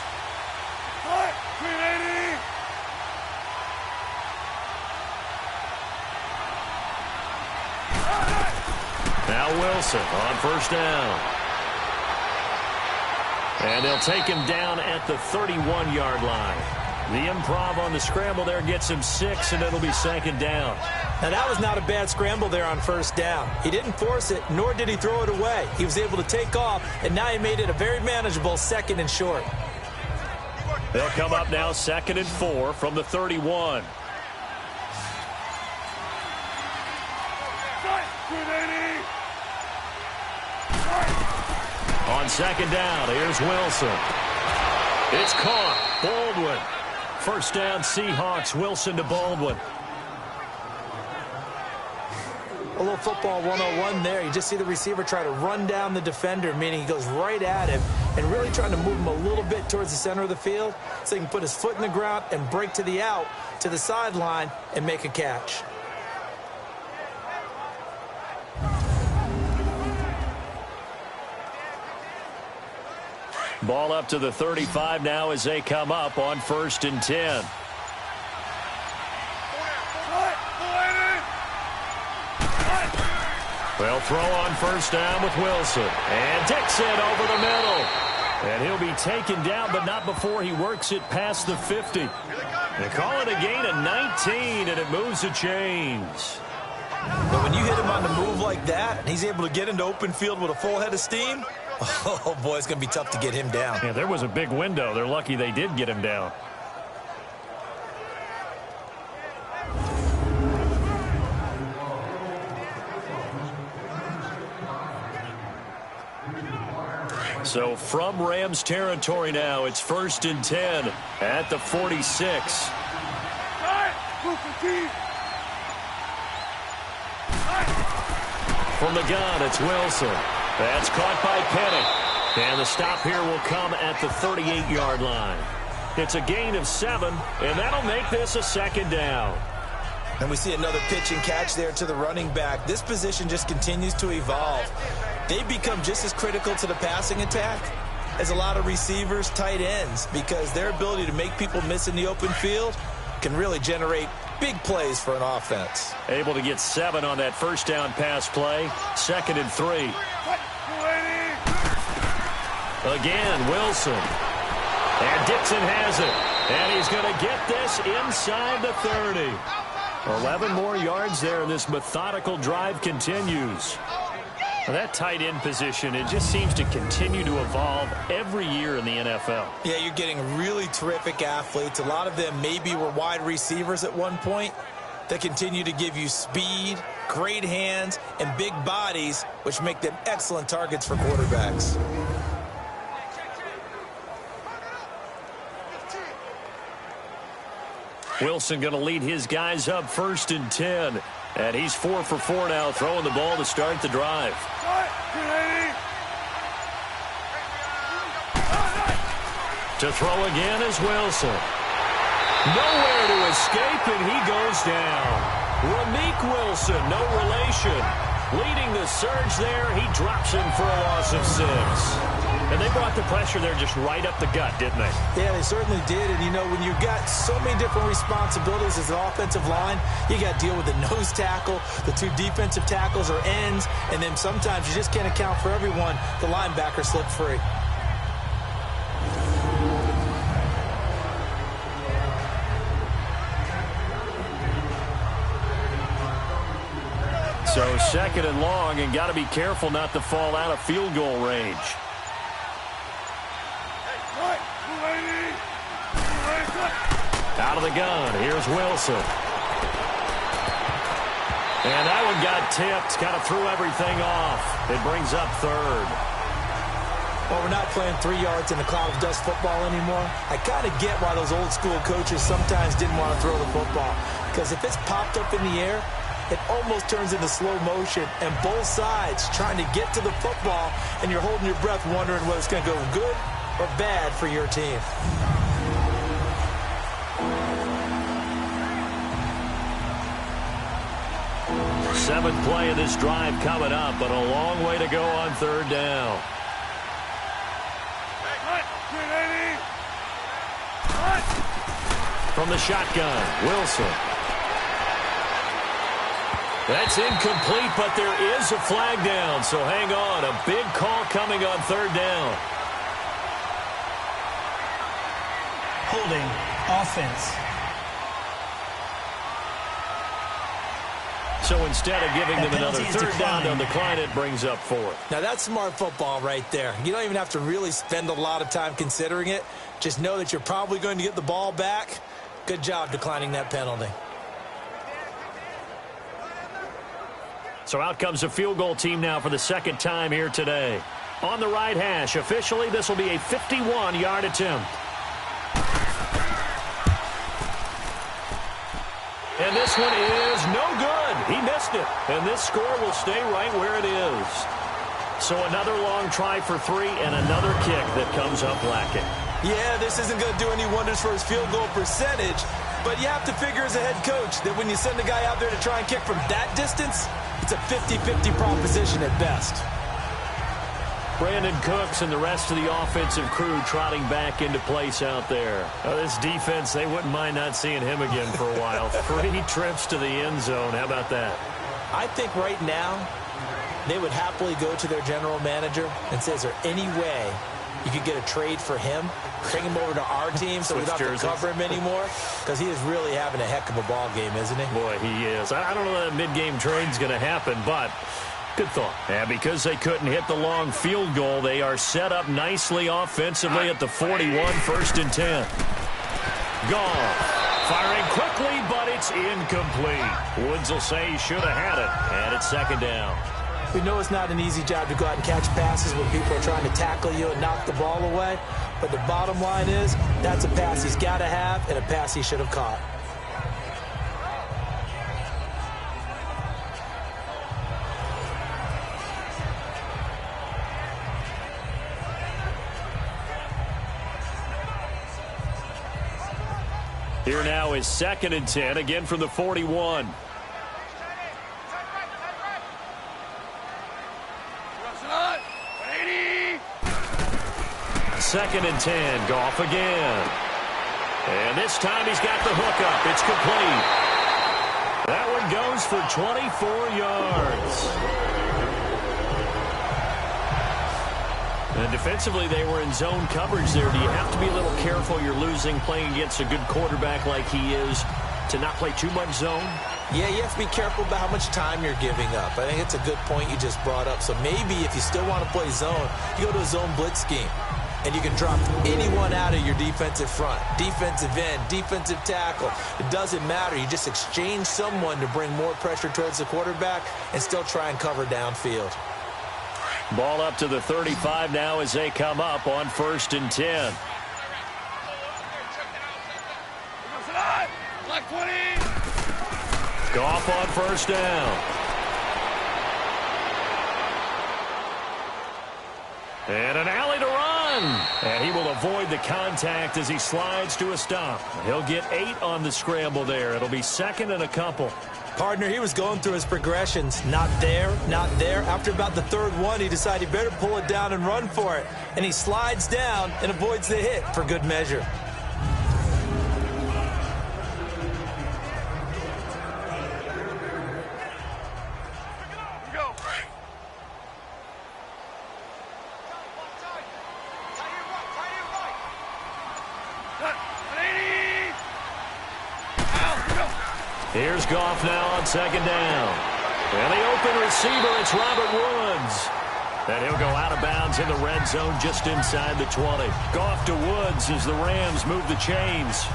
S2: Now Wilson on first down. And they'll take him down at the 31-yard line. The improv on the scramble there gets him 6, and it'll be second down.
S3: Now, that was not a bad scramble there on first down. He didn't force it, nor did he throw it away. He was able to take off, and now he made it a very manageable 2nd and short.
S2: They'll come up now 2nd and 4 from the 31. On second down, here's Wilson. It's caught. Baldwin. First down, Seahawks. Wilson to Baldwin.
S3: A little football 101 there. You just see the receiver try to run down the defender, meaning he goes right at him and really trying to move him a little bit towards the center of the field so he can put his foot in the ground and break to the out, to the sideline, and make a catch.
S2: Ball up to the 35 now as they come up on 1st and 10. They'll throw on 1st down with Wilson. And Dixon over the middle. And he'll be taken down, but not before he works it past the 50. They call it a gain of 19, and it moves the chains.
S3: But when you hit him on the move like that, and he's able to get into open field with a full head of steam, oh, boy, it's going to be tough to get him down.
S2: Yeah, there was a big window. They're lucky they did get him down. So from Rams territory now, it's 1st and 10 at the 46. From the gun, it's Wilson. That's caught by Penny. And the stop here will come at the 38-yard line. It's a gain of 7, and that'll make this a 2nd down.
S3: And we see another pitch and catch there to the running back. This position just continues to evolve. They become just as critical to the passing attack as a lot of receivers, tight ends, because their ability to make people miss in the open field can really generate big plays for an offense.
S2: Able to get 7 on that 1st down pass play. 2nd and 3. Again, Wilson. And Dixon has it. And he's going to get this inside the 30. 11 more yards there, and this methodical drive continues. Well, that tight end position, it just seems to continue to evolve every year in the NFL.
S3: Yeah, you're getting really terrific athletes. A lot of them maybe were wide receivers at one point that continue to give you speed, great hands, and big bodies, which make them excellent targets for quarterbacks.
S2: Wilson going to lead his guys up 1st and 10. And he's 4 for 4 now, throwing the ball to start the drive. To throw again is Wilson. Nowhere to escape, and he goes down. Ramik Wilson, no relation. Leading the surge there, he drops him for a loss of 6. And they brought the pressure there just right up the gut, didn't they?
S3: Yeah, they certainly did. And, you know, when you've got so many different responsibilities as an offensive line, you got to deal with the nose tackle, the 2 defensive tackles or ends, and then sometimes you just can't account for everyone. The linebacker slipped free.
S2: So 2nd and long, and got to be careful not to fall out of field goal range. Out of the gun, here's Wilson. And that one got tipped, kind of threw everything off. It brings up 3rd.
S3: Well, we're not playing 3 yards in a cloud of dust football anymore. I kind of get why those old school coaches sometimes didn't want to throw the football. Because if it's popped up in the air, it almost turns into slow motion, and both sides trying to get to the football, and you're holding your breath wondering whether it's going to go good or bad for your team.
S2: Seventh play of this drive coming up, but a long way to go on 3rd down. From the shotgun, Wilson. That's incomplete, but there is a flag down, so hang on. A big call coming on 3rd down.
S6: Holding offense.
S2: So instead of giving them another 3rd down on the decline, it brings up 4th.
S3: Now that's smart football right there. You don't even have to really spend a lot of time considering it. Just know that you're probably going to get the ball back. Good job declining that penalty.
S2: So out comes a field goal team now for the 2nd time here today. On the right hash, officially this will be a 51-yard attempt. And this one is no good. He missed it, and this score will stay right where it is. So another long try for 3 and another kick that comes up lacking.
S3: Yeah, this isn't going to do any wonders for his field goal percentage, but you have to figure as a head coach that when you send a guy out there to try and kick from that distance, it's a 50-50 proposition at best.
S2: Brandon Cooks and the rest of the offensive crew trotting back into place out there. This defense, they wouldn't mind not seeing him again for a while. 3 trips to the end zone. How about that?
S3: I think right now they would happily go to their general manager and say, is there any way you could get a trade for him, bring him over to our team so we don't have to cover him anymore? Because he is really having a heck of a ball game, isn't he?
S2: Boy, he is. I don't know that mid-game trade's going to happen, but good thought. And because they couldn't hit the long field goal, they are set up nicely offensively at the 41, 1st and 10. Goff firing quickly, but it's incomplete. Woods will say he should have had it, and it's 2nd down.
S3: We know it's not an easy job to go out and catch passes when people are trying to tackle you and knock the ball away, but the bottom line is that's a pass he's got to have and a pass he should have caught.
S2: Here now is 2nd and 10, again from the 41. Second and 10, Goff again. And this time he's got the hookup. It's complete. That one goes for 24 yards. And defensively, they were in zone coverage there. Do you have to be a little careful? You're losing, playing against a good quarterback like he is, to not play too much zone?
S3: Yeah, you have to be careful about how much time you're giving up. I think it's a good point you just brought up. So maybe if you still want to play zone, you go to a zone blitz scheme. And you can drop anyone out of your defensive front, defensive end, defensive tackle. It doesn't matter. You just exchange someone to bring more pressure towards the quarterback and still try and cover downfield.
S2: Ball up to the 35 now as they come up on 1st and 10. Goff on 1st down. And an alley to run. And he will avoid the contact as he slides to a stop. He'll get 8 on the scramble there. It'll be 2nd and a couple.
S3: Partner, he was going through his progressions. Not there, not there. After about the 3rd one, he decided he better pull it down and run for it. And he slides down and avoids the hit for good measure.
S2: Here's Goff now on 2nd down. And the open receiver, it's Robert Woods. And he'll go out of bounds in the red zone just inside the 20. Goff to Woods as the Rams move the chains.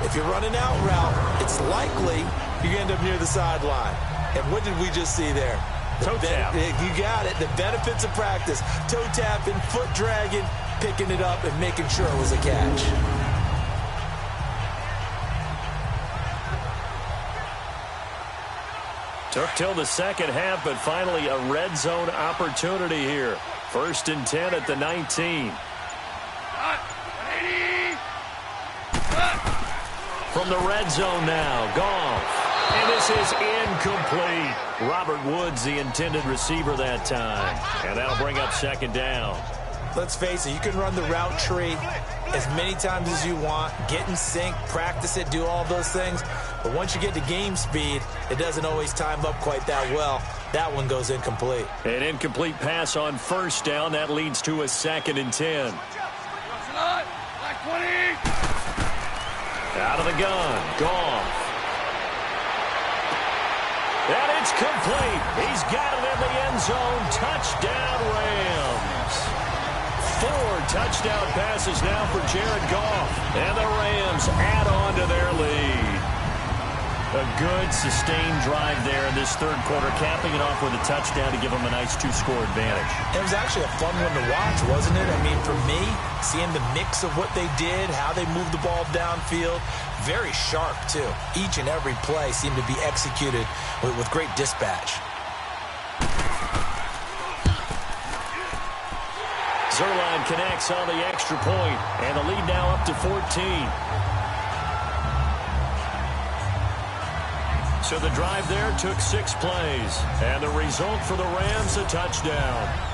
S3: If you're running out route, it's likely you end up near the sideline. And what did we just see there?
S2: Toe tap.
S3: You got it. The benefits of practice. Toe tapping, foot dragging, picking it up, and making sure it was a catch.
S2: Took till the 2nd half, but finally a red zone opportunity here. 1st and 10 at the 19. From the red zone now, Goff. And this is incomplete. Robert Woods, the intended receiver that time. And that'll bring up 2nd down.
S3: Let's face it, you can run the route tree as many times as you want, get in sync, practice it, do all those things. But once you get to game speed, it doesn't always time up quite that well. That one goes incomplete.
S2: An incomplete pass on 1st down. That leads to a 2nd and 10. Out of the gun, Goff. And it's complete. He's got it in the end zone. Touchdown, Rams. 4 touchdown passes now for Jared Goff. And the Rams add on to their lead. a good, sustained drive there in this third quarter, capping it off with a touchdown to give them a nice two-score advantage.
S3: It was actually a fun one to watch, wasn't it? I mean, for me, seeing the mix of what they did, how they moved the ball downfield, very sharp, too. Each and every play seemed to be executed with great dispatch.
S2: Zerline connects on the extra point, and the lead now up to 14. So the drive there took 6 plays, and the result for the Rams, a touchdown.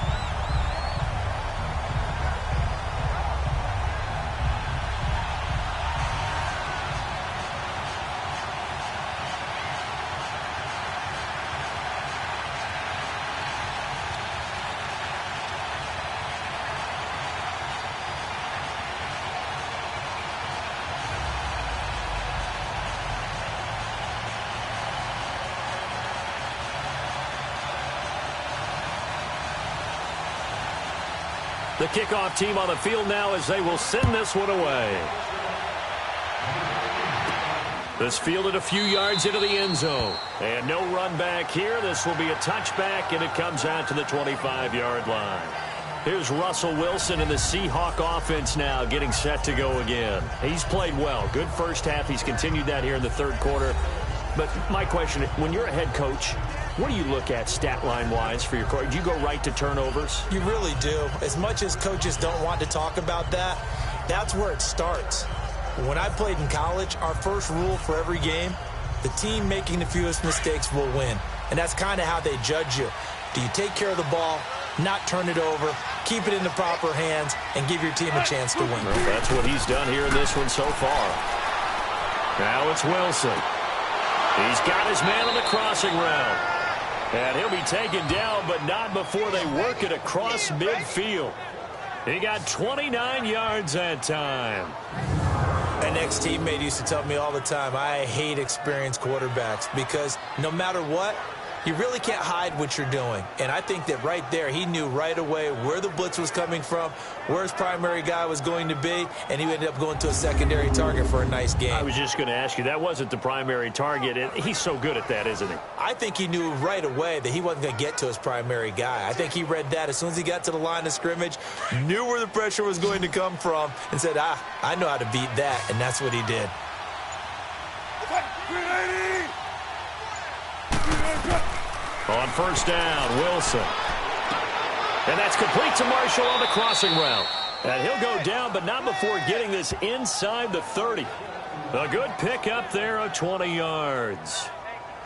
S2: The kickoff team on the field now as they will send this one away. This fielded a few yards into the end zone. And no run back here. This will be a touchback, and it comes out to the 25-yard line. Here's Russell Wilson and the Seahawk offense now getting set to go again. He's played well. Good first half. He's continued that here in the third quarter. But my question, when you're a head coach, what do you look at stat line-wise for your coach? Do you go right to turnovers?
S3: You really do. As much as coaches don't want to talk about that, that's where it starts. When I played in college, our first rule for every game, the team making the fewest mistakes will win. And that's kind of how they judge you. Do you take care of the ball, not turn it over, keep it in the proper hands, and give your team a chance to win?
S2: Well, that's what he's done here in this one so far. Now it's Wilson. He's got his man on the crossing route. And he'll be taken down, but not before they work it across midfield. He got 29 yards that time.
S3: An ex-teammate used to tell me all the time, I hate experienced quarterbacks because no matter what, you really can't hide what you're doing. And I think that right there, he knew right away where the blitz was coming from, where his primary guy was going to be, and he ended up going to a secondary target for a nice game.
S2: I was just going to ask you, that wasn't the primary target, and he's so good at that, isn't he?
S3: I think he knew right away that he wasn't going to get to his primary guy. I think he read that as soon as he got to the line of scrimmage, knew where the pressure was going to come from, and said, I know how to beat that, and that's what he did.
S2: On first down, Wilson. And that's complete to Marshall on the crossing route. And he'll go down, but not before getting this inside the 30. A good pickup there of 20 yards.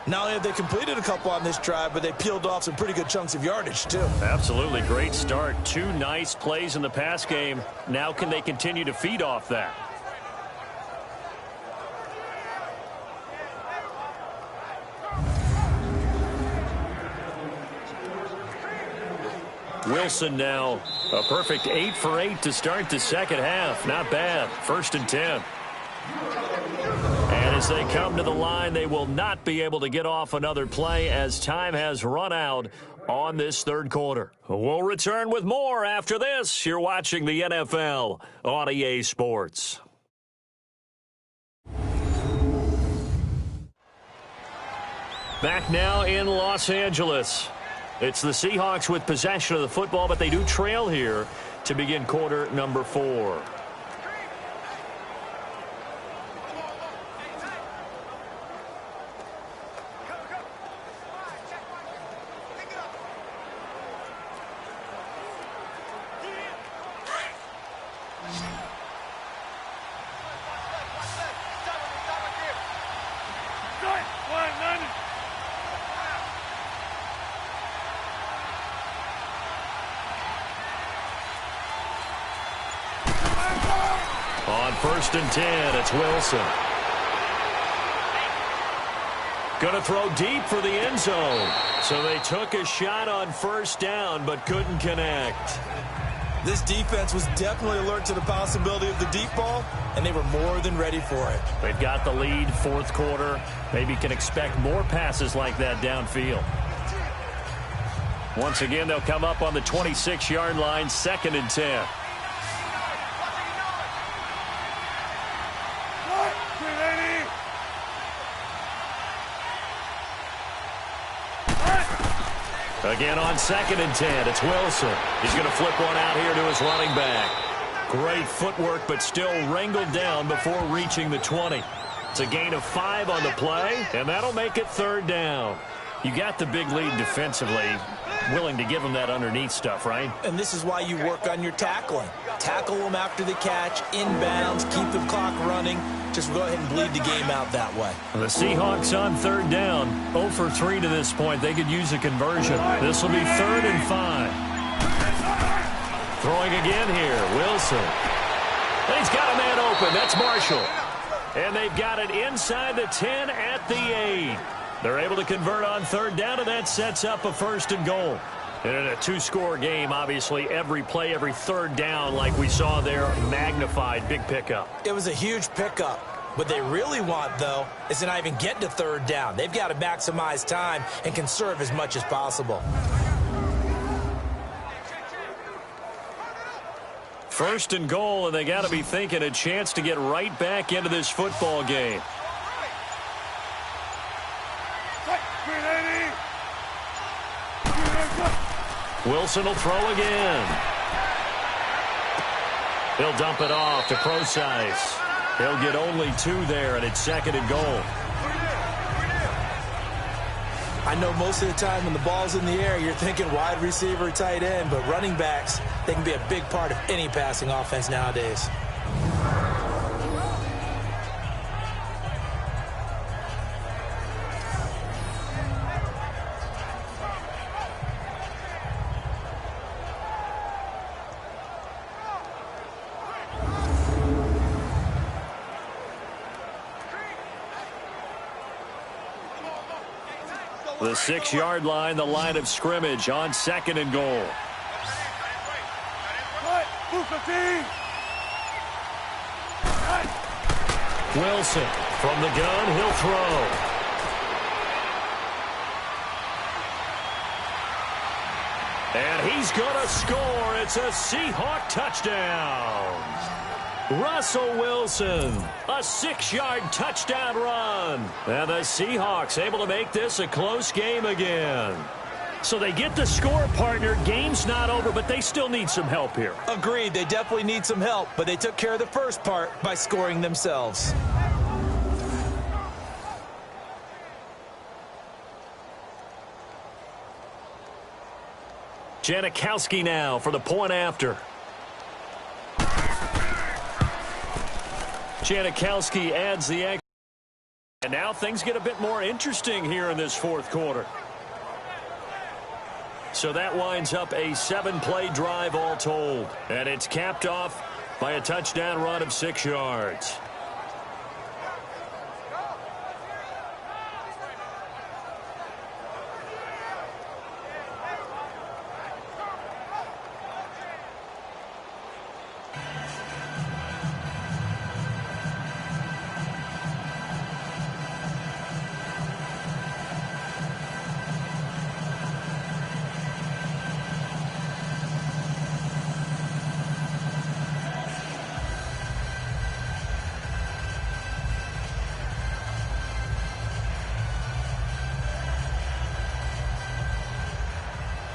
S3: Not only have they completed a couple on this drive, but they peeled off some pretty good chunks of yardage, too.
S2: Absolutely. Great start. 2 nice plays in the pass game. Now can they continue to feed off that? Wilson now a perfect 8 for 8 to start the second half. Not bad. 1st and 10. And as they come to the line, they will not be able to get off another play as time has run out on this third quarter. We'll return with more after this. You're watching the NFL on EA Sports. Back now in Los Angeles. It's the Seahawks with possession of the football, but they do trail here to begin quarter number 4. On 1st and 10, it's Wilson. Going to throw deep for the end zone. So they took a shot on first down, but couldn't connect.
S3: This defense was definitely alert to the possibility of the deep ball, and they were more than ready for it.
S2: They've got the lead, 4th quarter. Maybe can expect more passes like that downfield. Once again, they'll come up on the 26-yard line, 2nd and 10. Again on 2nd and 10, it's Wilson. He's going to flip one out here to his running back. Great footwork, but still wrangled down before reaching the 20. It's a gain of 5 on the play, and that'll make it 3rd down. You got the big lead defensively, willing to give them that underneath stuff, right?
S3: And this is why you work on your tackling. Tackle them after the catch, inbounds, keep the clock running. Just go ahead and bleed the game out that way.
S2: The Seahawks on 3rd down, 0 for 3 to this point. They could use a conversion. This will be 3rd and 5. Throwing again here, Wilson. And he's got a man open. That's Marshall. And they've got it inside the 10 at the 8. They're able to convert on 3rd down, and that sets up a 1st and goal. And in a 2-score game, obviously, every play, every 3rd down, like we saw there, magnified, big pickup.
S3: It was a huge pickup. What they really want, though, is to not even get to 3rd down. They've got to maximize time and conserve as much as possible.
S2: 1st and goal, and they got to be thinking a chance to get right back into this football game. Wilson will throw again. He'll dump it off to Procise. He'll get only 2 there, and it's 2nd and goal.
S3: I know most of the time when the ball's in the air, you're thinking wide receiver, tight end, but running backs, they can be a big part of any passing offense nowadays.
S2: The 6-yard line, the line of scrimmage on 2nd and goal. Wilson from the gun, he'll throw. And he's going to score. It's a Seahawk touchdown. Russell Wilson, a 6-yard touchdown run. And the Seahawks able to make this a close game again. So they get the score, partner. Game's not over, but they still need some help here.
S3: Agreed. They definitely need some help, but they took care of the first part by scoring themselves.
S2: Janikowski now for the point after. Janikowski adds the extra. And now things get a bit more interesting here in this 4th quarter. So that winds up a 7-play drive all told. And it's capped off by a touchdown run of 6 yards.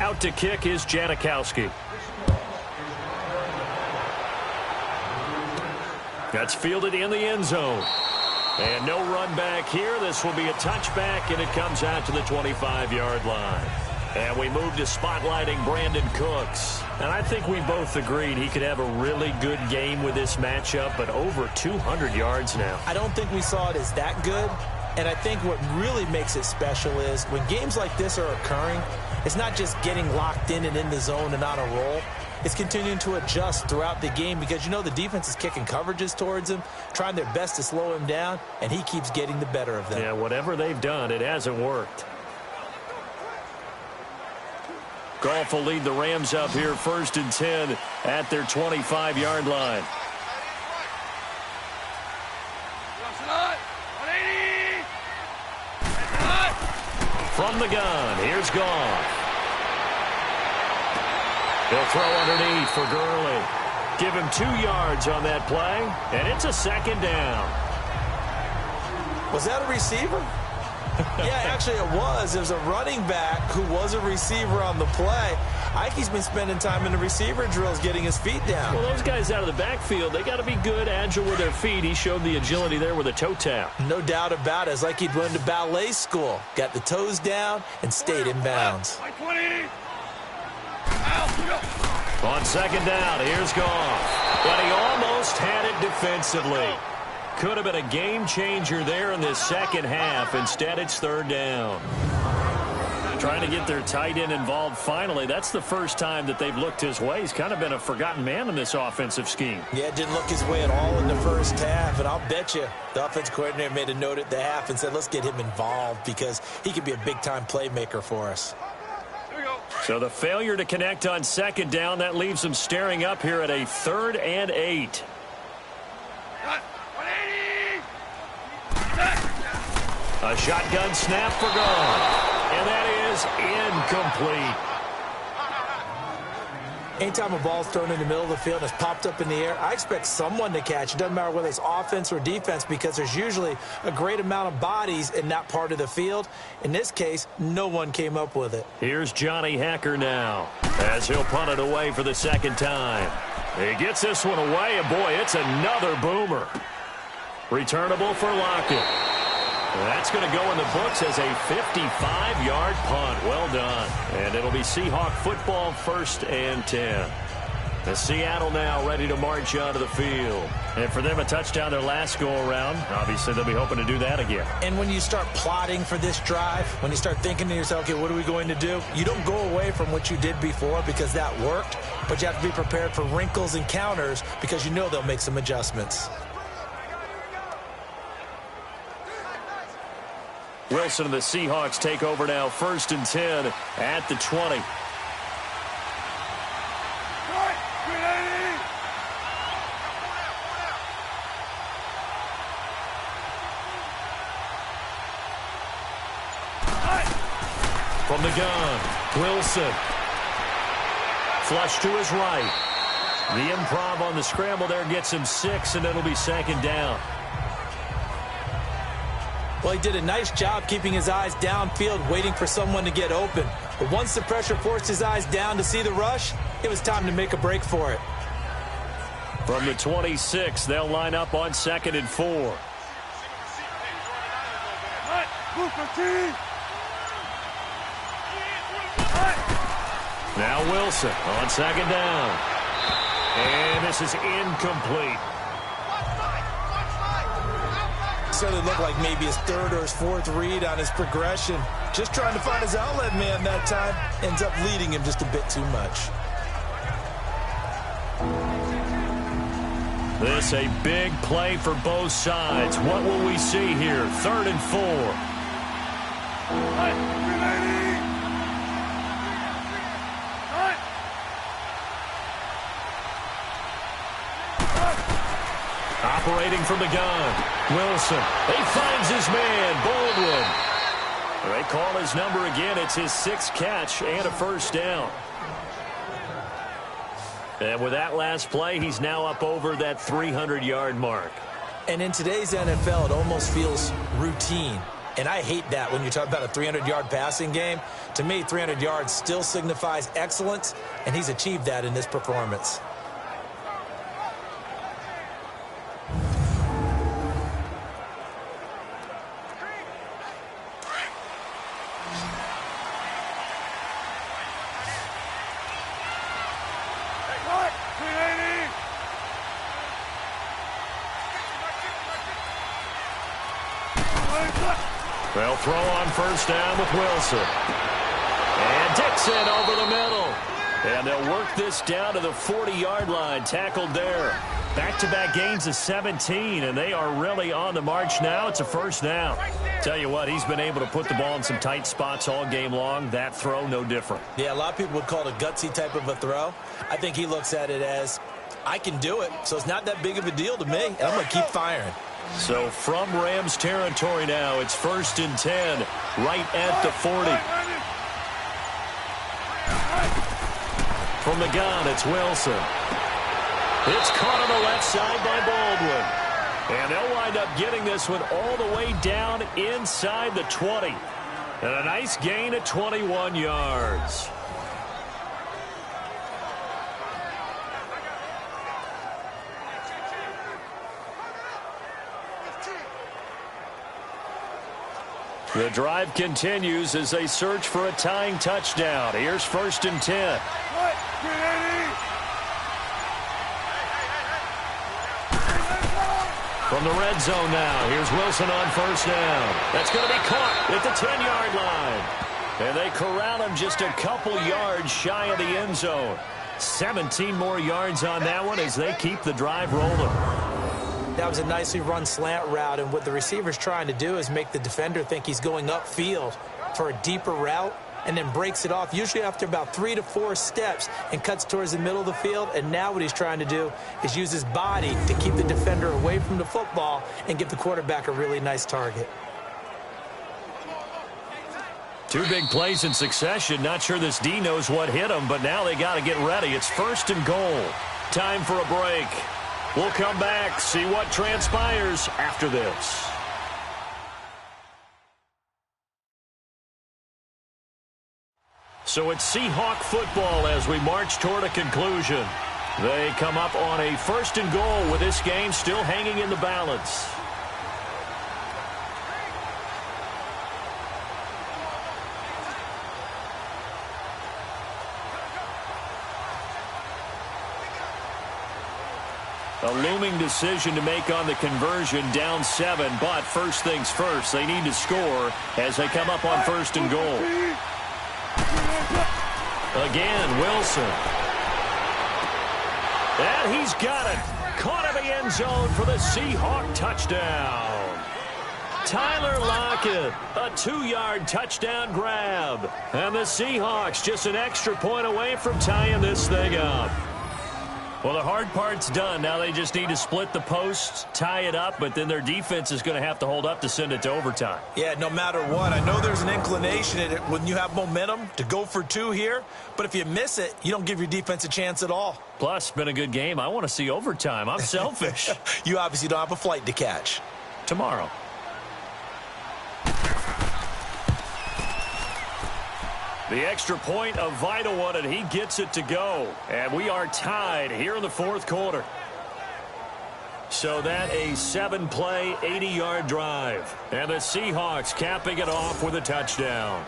S2: Out to kick is Janikowski. That's fielded in the end zone. And no run back here. This will be a touchback, and it comes out to the 25-yard line. And we move to spotlighting Brandon Cooks. And I think we both agreed he could have a really good game with this matchup, but over 200 yards now.
S3: I don't think we saw it as that good. And I think what really makes it special is when games like this are occurring, it's not just getting locked in and in the zone and on a roll. It's continuing to adjust throughout the game because, you know, the defense is kicking coverages towards him, trying their best to slow him down, and he keeps getting the better of them.
S2: Yeah, whatever they've done, it hasn't worked. Goff will lead the Rams up here 1st and 10 at their 25-yard line. From the gun, here's Goff. He'll throw underneath for Gurley. Give him 2 yards on that play, and it's a 2nd down.
S3: Was that a receiver? Yeah, actually it was. It was a running back who was a receiver on the play. Ike's been spending time in the receiver drills getting his feet down.
S2: Well, those guys out of the backfield, they got to be good, agile with their feet. He showed the agility there with a toe tap.
S3: No doubt about it. It's like he'd went to ballet school. Got the toes down and stayed in bounds.
S2: On second down, here's Goff. But he almost had it defensively. Could have been a game changer there in this second half. Instead, it's third down. Trying to get their tight end involved finally. That's the first time that they've looked his way. He's kind of been a forgotten man in this offensive scheme.
S3: Yeah, it didn't look his way at all in the first half. And I'll bet you the offensive coordinator made a note at the half and said, let's get him involved because he could be a big-time playmaker for us.
S2: So the failure to connect on second down, that leaves them staring up here at a 3rd and 8. A shotgun snap for Goff. And that is incomplete.
S3: Anytime a ball's thrown in the middle of the field and it's popped up in the air, I expect someone to catch. It doesn't matter whether it's offense or defense because there's usually a great amount of bodies in that part of the field. In this case, no one came up with it.
S2: Here's Johnny Hacker now as he'll punt it away for the second time. He gets this one away, and boy, it's another boomer. Returnable for Lockett. That's going to go in the books as a 55-yard punt. Well done. And it'll be Seahawk football, 1st and 10. The Seattle now ready to march onto the field. And for them, a touchdown their last go-around. Obviously, they'll be hoping to do that again.
S3: And when you start plotting for this drive, when you start thinking to yourself, okay, what are we going to do? You don't go away from what you did before because that worked, but you have to be prepared for wrinkles and counters because you know they'll make some adjustments.
S2: Wilson and the Seahawks take over now, 1st and 10 at the 20. From the gun, Wilson. Flush to his right. The improv on the scramble there gets him 6, and it'll be 2nd down.
S3: Well, he did a nice job keeping his eyes downfield, waiting for someone to get open. But once the pressure forced his eyes down to see the rush, it was time to make a break for it.
S2: From the 26, they'll line up on 2nd and 4. Now Wilson on 2nd down. And this is incomplete.
S3: Certainly looked like maybe his 3rd or his 4th read on his progression. Just trying to find his outlet man that time. Ends up leading him just a bit too much.
S2: This a big play for both sides. What will we see here? 3rd and 4. Operating from the gun. Wilson. He finds his man, Baldwin. They call his number again. It's his 6th catch and a 1st down. And with that last play, he's now up over that 300-yard mark.
S3: And in today's NFL, it almost feels routine. And I hate that when you talk about a 300-yard passing game. To me, 300 yards still signifies excellence, and he's achieved that in this performance.
S2: They'll throw on 1st down with Wilson. And Dixon over the middle. And they'll work this down to the 40-yard line. Tackled there. Back-to-back gains of 17, and they are really on the march now. It's a 1st down. Tell you what, he's been able to put the ball in some tight spots all game long. That throw, no different.
S3: Yeah, a lot of people would call it a gutsy type of a throw. I think he looks at it as, I can do it, so it's not that big of a deal to me. And I'm going to keep firing.
S2: So from Rams territory now, it's 1st and 10, right at the 40. From the gun, it's Wilson. It's caught on the left side by Baldwin. And they'll wind up getting this one all the way down inside the 20. And a nice gain of 21 yards. The drive continues as they search for a tying touchdown. Here's 1st and 10. From the red zone now, here's Wilson on 1st down. That's going to be caught at the 10-yard line. And they corral him just a couple yards shy of the end zone. 17 more yards on that one as they keep the drive rolling.
S3: That was a nicely run slant route, and what the receiver's trying to do is make the defender think he's going upfield for a deeper route and then breaks it off, usually after about 3 to 4 steps, and cuts towards the middle of the field. And now what he's trying to do is use his body to keep the defender away from the football and give the quarterback a really nice target.
S2: 2 big plays in succession. Not sure this D knows what hit him, but now they got to get ready. It's 1st and goal. Time for a break. We'll come back, see what transpires after this. So it's Seahawk football as we march toward a conclusion. They come up on a 1st and goal with this game still hanging in the balance. A looming decision to make on the conversion, down 7, but first things first, they need to score as they come up on 1st and goal. Again, Wilson. And he's got it. Caught in the end zone for the Seahawk touchdown. Tyler Lockett, a 2-yard touchdown grab. And the Seahawks just an extra point away from tying this thing up. Well, the hard part's done. Now they just need to split the posts, tie it up, but then their defense is going to have to hold up to send it to overtime.
S3: Yeah, no matter what. I know there's an inclination in it when you have momentum to go for 2 here, but if you miss it, you don't give your defense a chance at all.
S2: Plus, been a good game. I want to see overtime. I'm selfish.
S3: You obviously don't have a flight to catch.
S2: Tomorrow. The extra point, a vital one, and he gets it to go. And we are tied here in the 4th quarter. So that a 7-play, 80-yard drive. And the Seahawks capping it off with a touchdown.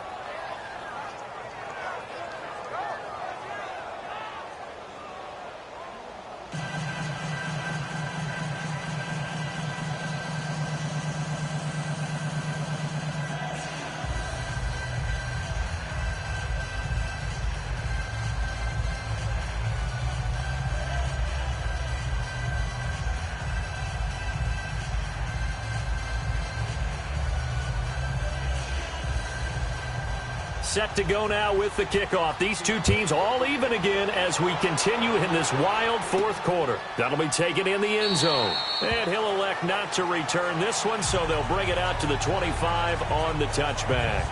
S2: Set to go now with the kickoff. These 2 teams all even again as we continue in this wild 4th quarter. That'll be taken in the end zone. And he'll elect not to return this one, so they'll bring it out to the 25 on the touchback.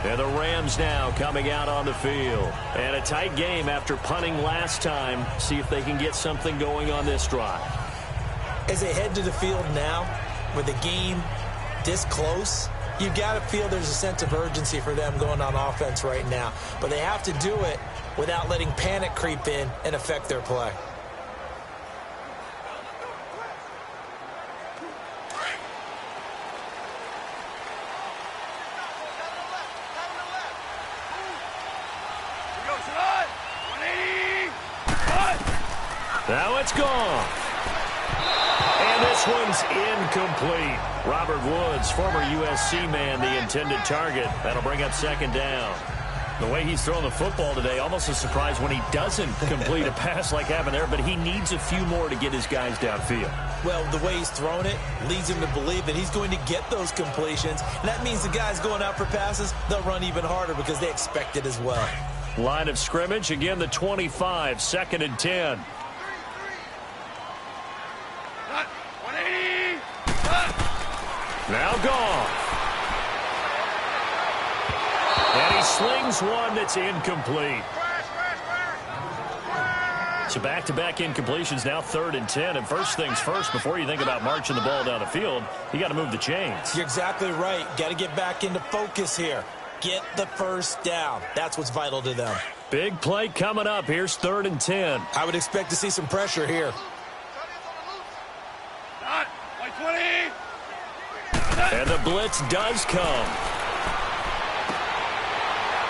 S2: And the Rams now coming out on the field. And a tight game after punting last time. See if they can get something going on this drive.
S3: As they head to the field now, with the game this close, you got to feel there's a sense of urgency for them going on offense right now. But they have to do it without letting panic creep in and affect their play.
S2: Now it's gone. And this one's incomplete. Robert Woods, former USC man, the intended target. That'll bring up 2nd down. The way he's throwing the football today, almost a surprise when he doesn't complete a pass like happened there, but he needs a few more to get his guys downfield.
S3: Well, the way he's thrown it leads him to believe that he's going to get those completions. And that means the guys going out for passes, they'll run even harder because they expect it as well.
S2: Line of scrimmage, again the 25, 2nd and 10. Now gone. And he slings one that's incomplete. So back-to-back incompletions, now 3rd and 10. And first things first, before you think about marching the ball down the field, you got to move the chains.
S3: You're exactly right. Got to get back into focus here. Get the first down. That's what's vital to them.
S2: Big play coming up. Here's 3rd and 10.
S3: I would expect to see some pressure here.
S2: And the blitz does come.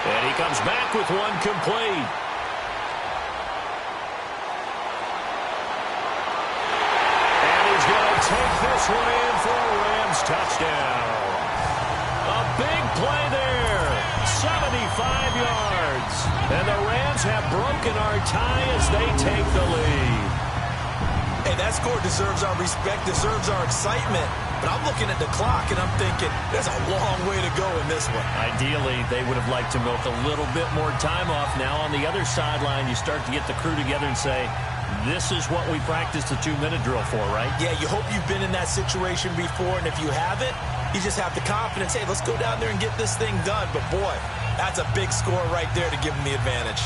S2: And he comes back with one complete. And he's going to take this one in for a Rams touchdown. A big play there. 75 yards. And the Rams have broken our tie as they take the lead.
S3: Hey, that score deserves our respect, deserves our excitement. But I'm looking at the clock, and I'm thinking there's a long way to go in this one.
S2: Ideally, they would have liked to milk a little bit more time off. Now on the other sideline, you start to get the crew together and say, this is what we practiced the 2-minute drill for, right?
S3: Yeah, you hope you've been in that situation before, and if you haven't, you just have the confidence, hey, let's go down there and get this thing done. But, boy, that's a big score right there to give them the advantage.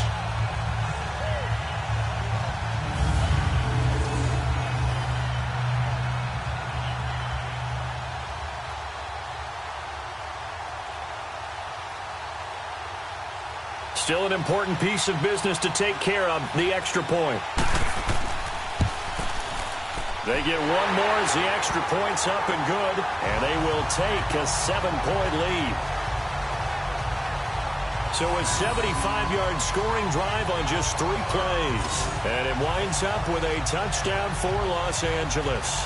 S2: Still an important piece of business to take care of, the extra point. They get one more as the extra point's up and good, and they will take a 7-point lead. So a 75-yard scoring drive on just 3 plays, and it winds up with a touchdown for Los Angeles.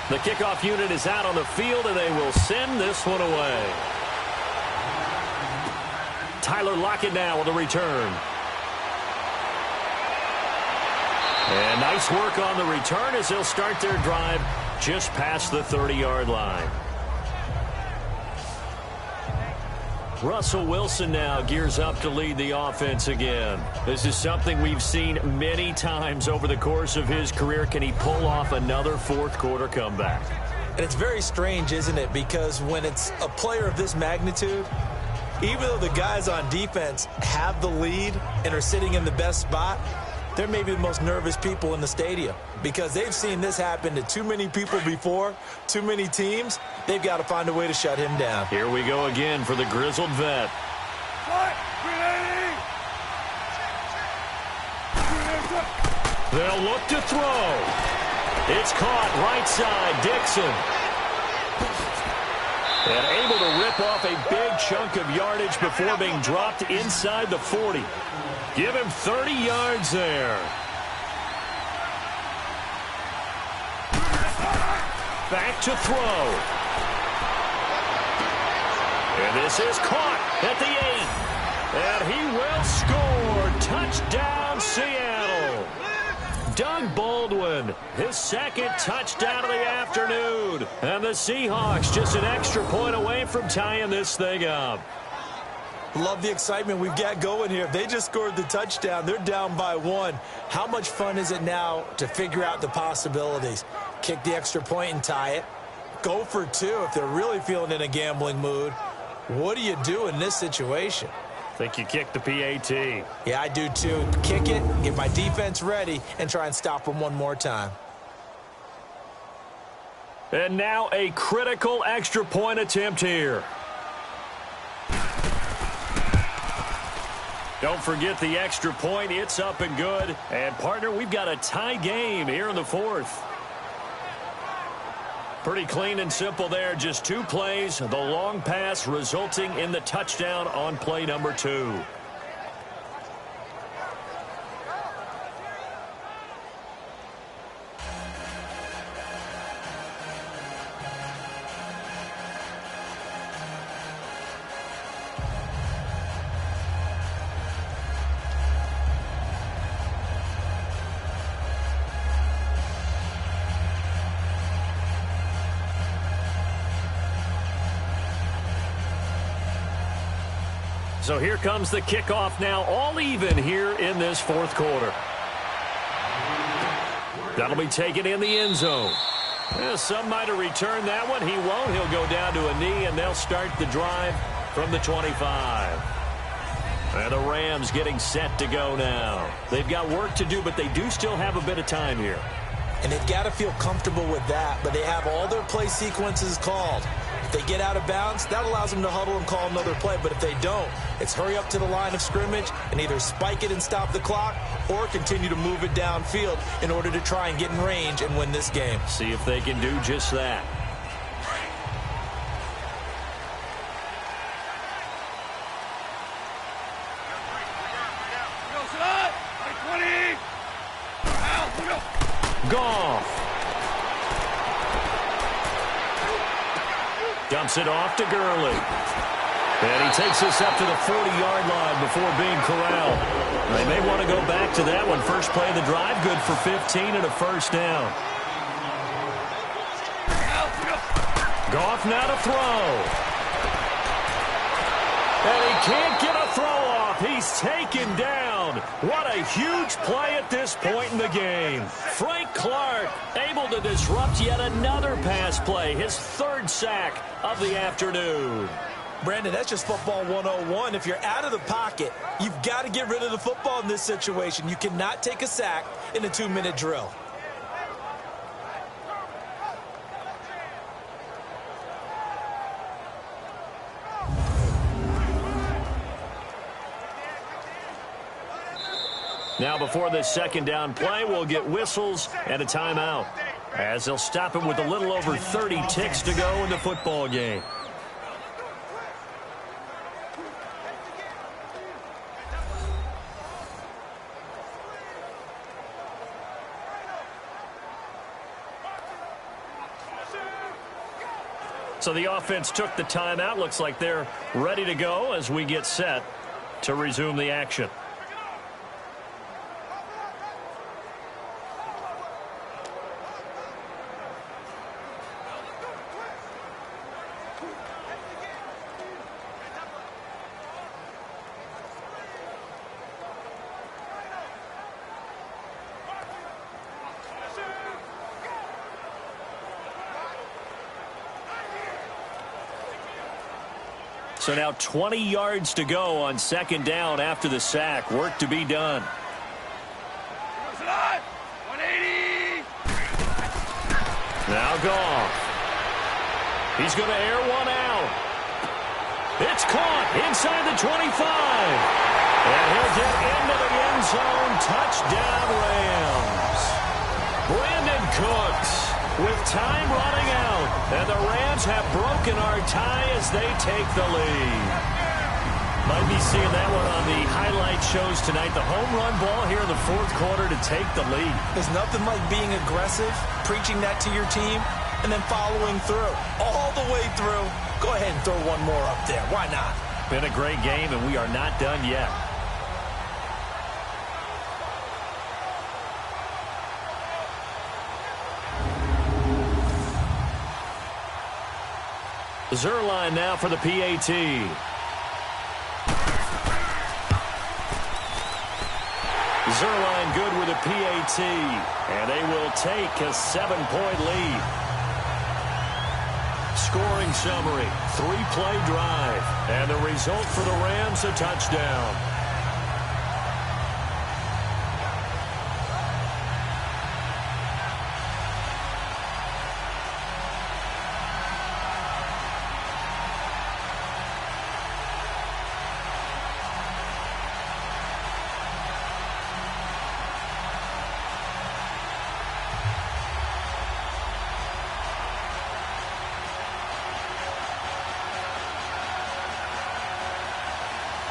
S2: The kickoff unit is out on the field, and they will send this one away. Tyler Lockett now with a return. And nice work on the return as they'll start their drive just past the 30-yard line. Russell Wilson now gears up to lead the offense again. This is something we've seen many times over the course of his career. Can he pull off another fourth-quarter comeback?
S3: And it's very strange, isn't it? Because when it's a player of this magnitude, even though the guys on defense have the lead and are sitting in the best spot, they're maybe the most nervous people in the stadium because they've seen this happen to too many people before, too many teams. They've got to find a way to shut him down.
S2: Here we go again for the grizzled vet. They'll look to throw. It's caught right side, Dixon. And able to rip off a big chunk of yardage before being dropped inside the 40. Give him 30 yards there. Back to throw. And this is caught at the 8. And he will score. Touchdown, Seattle. Doug Baldwin, his second touchdown of the afternoon. And the Seahawks just an extra point away from tying this thing up.
S3: Love the excitement we've got going here. They just scored the touchdown. They're down by 1. How much fun is it now to figure out the possibilities? Kick the extra point and tie it. Go for 2 if they're really feeling in a gambling mood. What do you do in this situation?
S2: I think you kick the PAT.
S3: Yeah, I do too. Kick it, get my defense ready, and try and stop them one more time.
S2: And now a critical extra point attempt here. Don't forget the extra point. It's up and good. And, partner, we've got a tie game here in the 4th. Pretty clean and simple there. Just 2 plays. The long pass resulting in the touchdown on play number 2. so here comes the kickoff now, all even here in this fourth quarter. That'll be taken in the end zone. Some might have returned that one. He won't. He'll go down to a knee, and they'll start the drive from the 25. And the Rams getting set to go now. They've got work to do, but they do still have a bit of time here.
S3: And they've got to feel comfortable with that, but they have all their play sequences called. If they get out of bounds, that allows them to huddle and call another play. But if they don't, it's hurry up to the line of scrimmage and either spike it and stop the clock or continue to move it downfield in order to try and get in range and win this game.
S2: See if they can do just that. Goff. Dumps it off to Gurley. And he takes this up to the 40-yard line before being corralled. They may want to go back to that one. First play of the drive, good for 15 and a first down. Goff now to throw. And he can't get a throw off. He's taken down. What a huge play at this point in the game. Frank Clark able to disrupt yet another pass play. His third sack of the afternoon.
S3: Brandon, that's just football 101. If you're out of the pocket, you've got to get rid of the football in this situation. You cannot take a sack in a 2-minute drill.
S2: Now before this second down play, we'll get whistles and a timeout, as they'll stop it with a little over 30 ticks to go in the football game. So the offense took the timeout. Looks like they're ready to go as we get set to resume the action. So now 20 yards to go on second down after the sack. Work to be done.
S5: 180.
S2: Now Goff. He's going to air one out. It's caught inside the 25. And he'll get into the end zone. Touchdown Rams. Brandon Cooks with time running out. And the Rams have broken our tie as they take the lead. Might be seeing that one on the highlight shows tonight. The home run ball here in the fourth quarter to take the lead.
S3: There's nothing like being aggressive, preaching that to your team, and then following through. All the way through. Go ahead and throw one more up there. Why not?
S2: Been a great game, and we are not done yet. Zerline now for the PAT. Zerline good with a PAT. And they will take a 7-point lead. Scoring summary, 3-play drive. And the result for the Rams, a touchdown.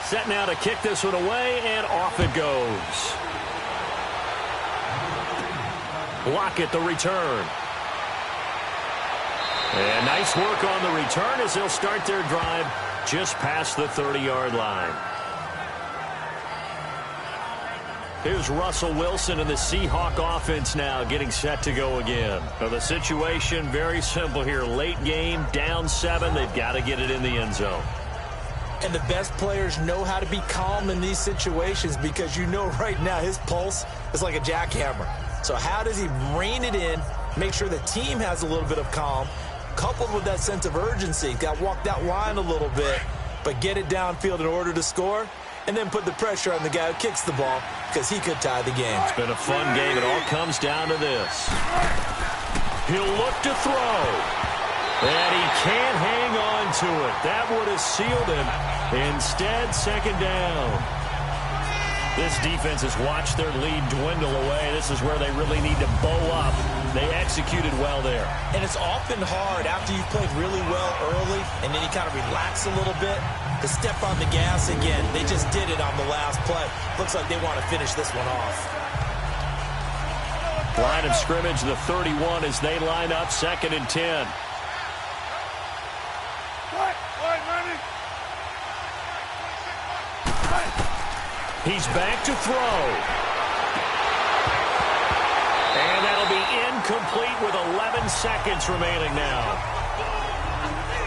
S2: Set now to kick this one away, and off it goes. Lockett the return. And nice work on the return as they'll start their drive just past the 30-yard line. Here's Russell Wilson and the Seahawk offense now getting set to go again. So the situation very simple here. Late game, down 7. They've got to get it in the end zone.
S3: And the best players know how to be calm in these situations because you know right now his pulse is like a jackhammer. So how does he rein it in, make sure the team has a little bit of calm, coupled with that sense of urgency? Got to walk that line a little bit, but get it downfield in order to score, and then put the pressure on the guy who kicks the ball because he could tie the game.
S2: It's been a fun game. It all comes down to this. He'll look to throw. And he can't hang on to it. That would have sealed him. Instead, second down. This defense has watched their lead dwindle away. This is where they really need to bow up. They executed well there.
S3: And it's often hard after you've played really well early and then you kind of relax a little bit to step on the gas again. They just did it on the last play. Looks like they want to finish this one off.
S2: Line of scrimmage, the 31 as they line up, 2nd and 10. He's back to throw. And that'll be incomplete with 11 seconds remaining now.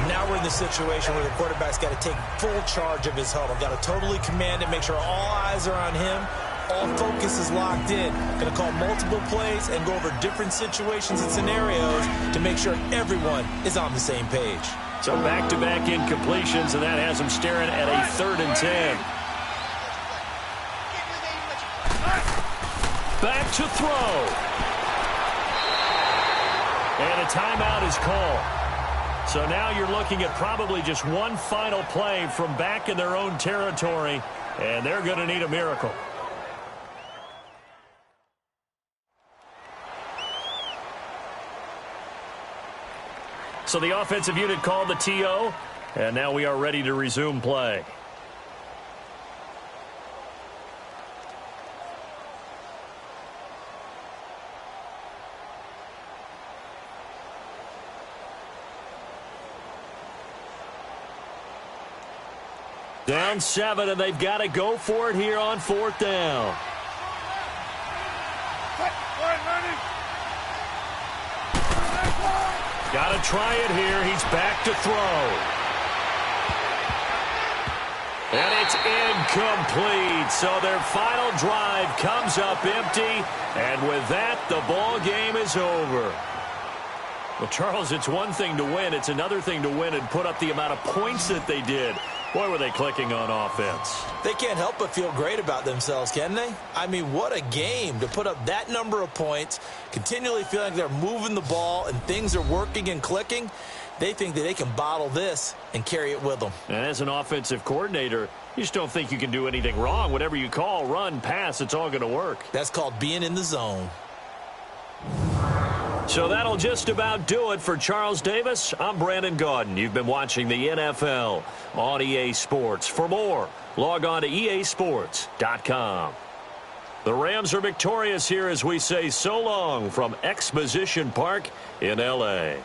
S3: Now we're in the situation where the quarterback's got to take full charge of his huddle. Got to totally command it, make sure all eyes are on him. All focus is locked in. Going to call multiple plays and go over different situations and scenarios to make sure everyone is on the same page.
S2: So back-to-back incompletions, and that has him staring at a 3rd and 10. Back to throw. And a timeout is called. So now you're looking at probably just one final play from back in their own territory, and they're going to need a miracle. So the offensive unit called the TO, and now we are ready to resume play. Down 7, and they've got to go for it here on 4th down. Got to try it here. He's back to throw. And it's incomplete. So their final drive comes up empty. And with that, the ball game is over. Well, Charles, it's one thing to win. It's another thing to win and put up the amount of points that they did. Boy, were they clicking on offense.
S3: They can't help but feel great about themselves, can they? I mean, what a game to put up that number of points, continually feeling like they're moving the ball and things are working and clicking. They think that they can bottle this and carry it with them. And
S2: as an offensive coordinator, you just don't think you can do anything wrong. Whatever you call, run, pass, it's all going to work.
S3: That's called being in the zone.
S2: So that'll just about do it for Charles Davis. I'm Brandon Gaudin. You've been watching the NFL on EA Sports. For more, log on to easports.com. The Rams are victorious here as we say so long from Exposition Park in L.A.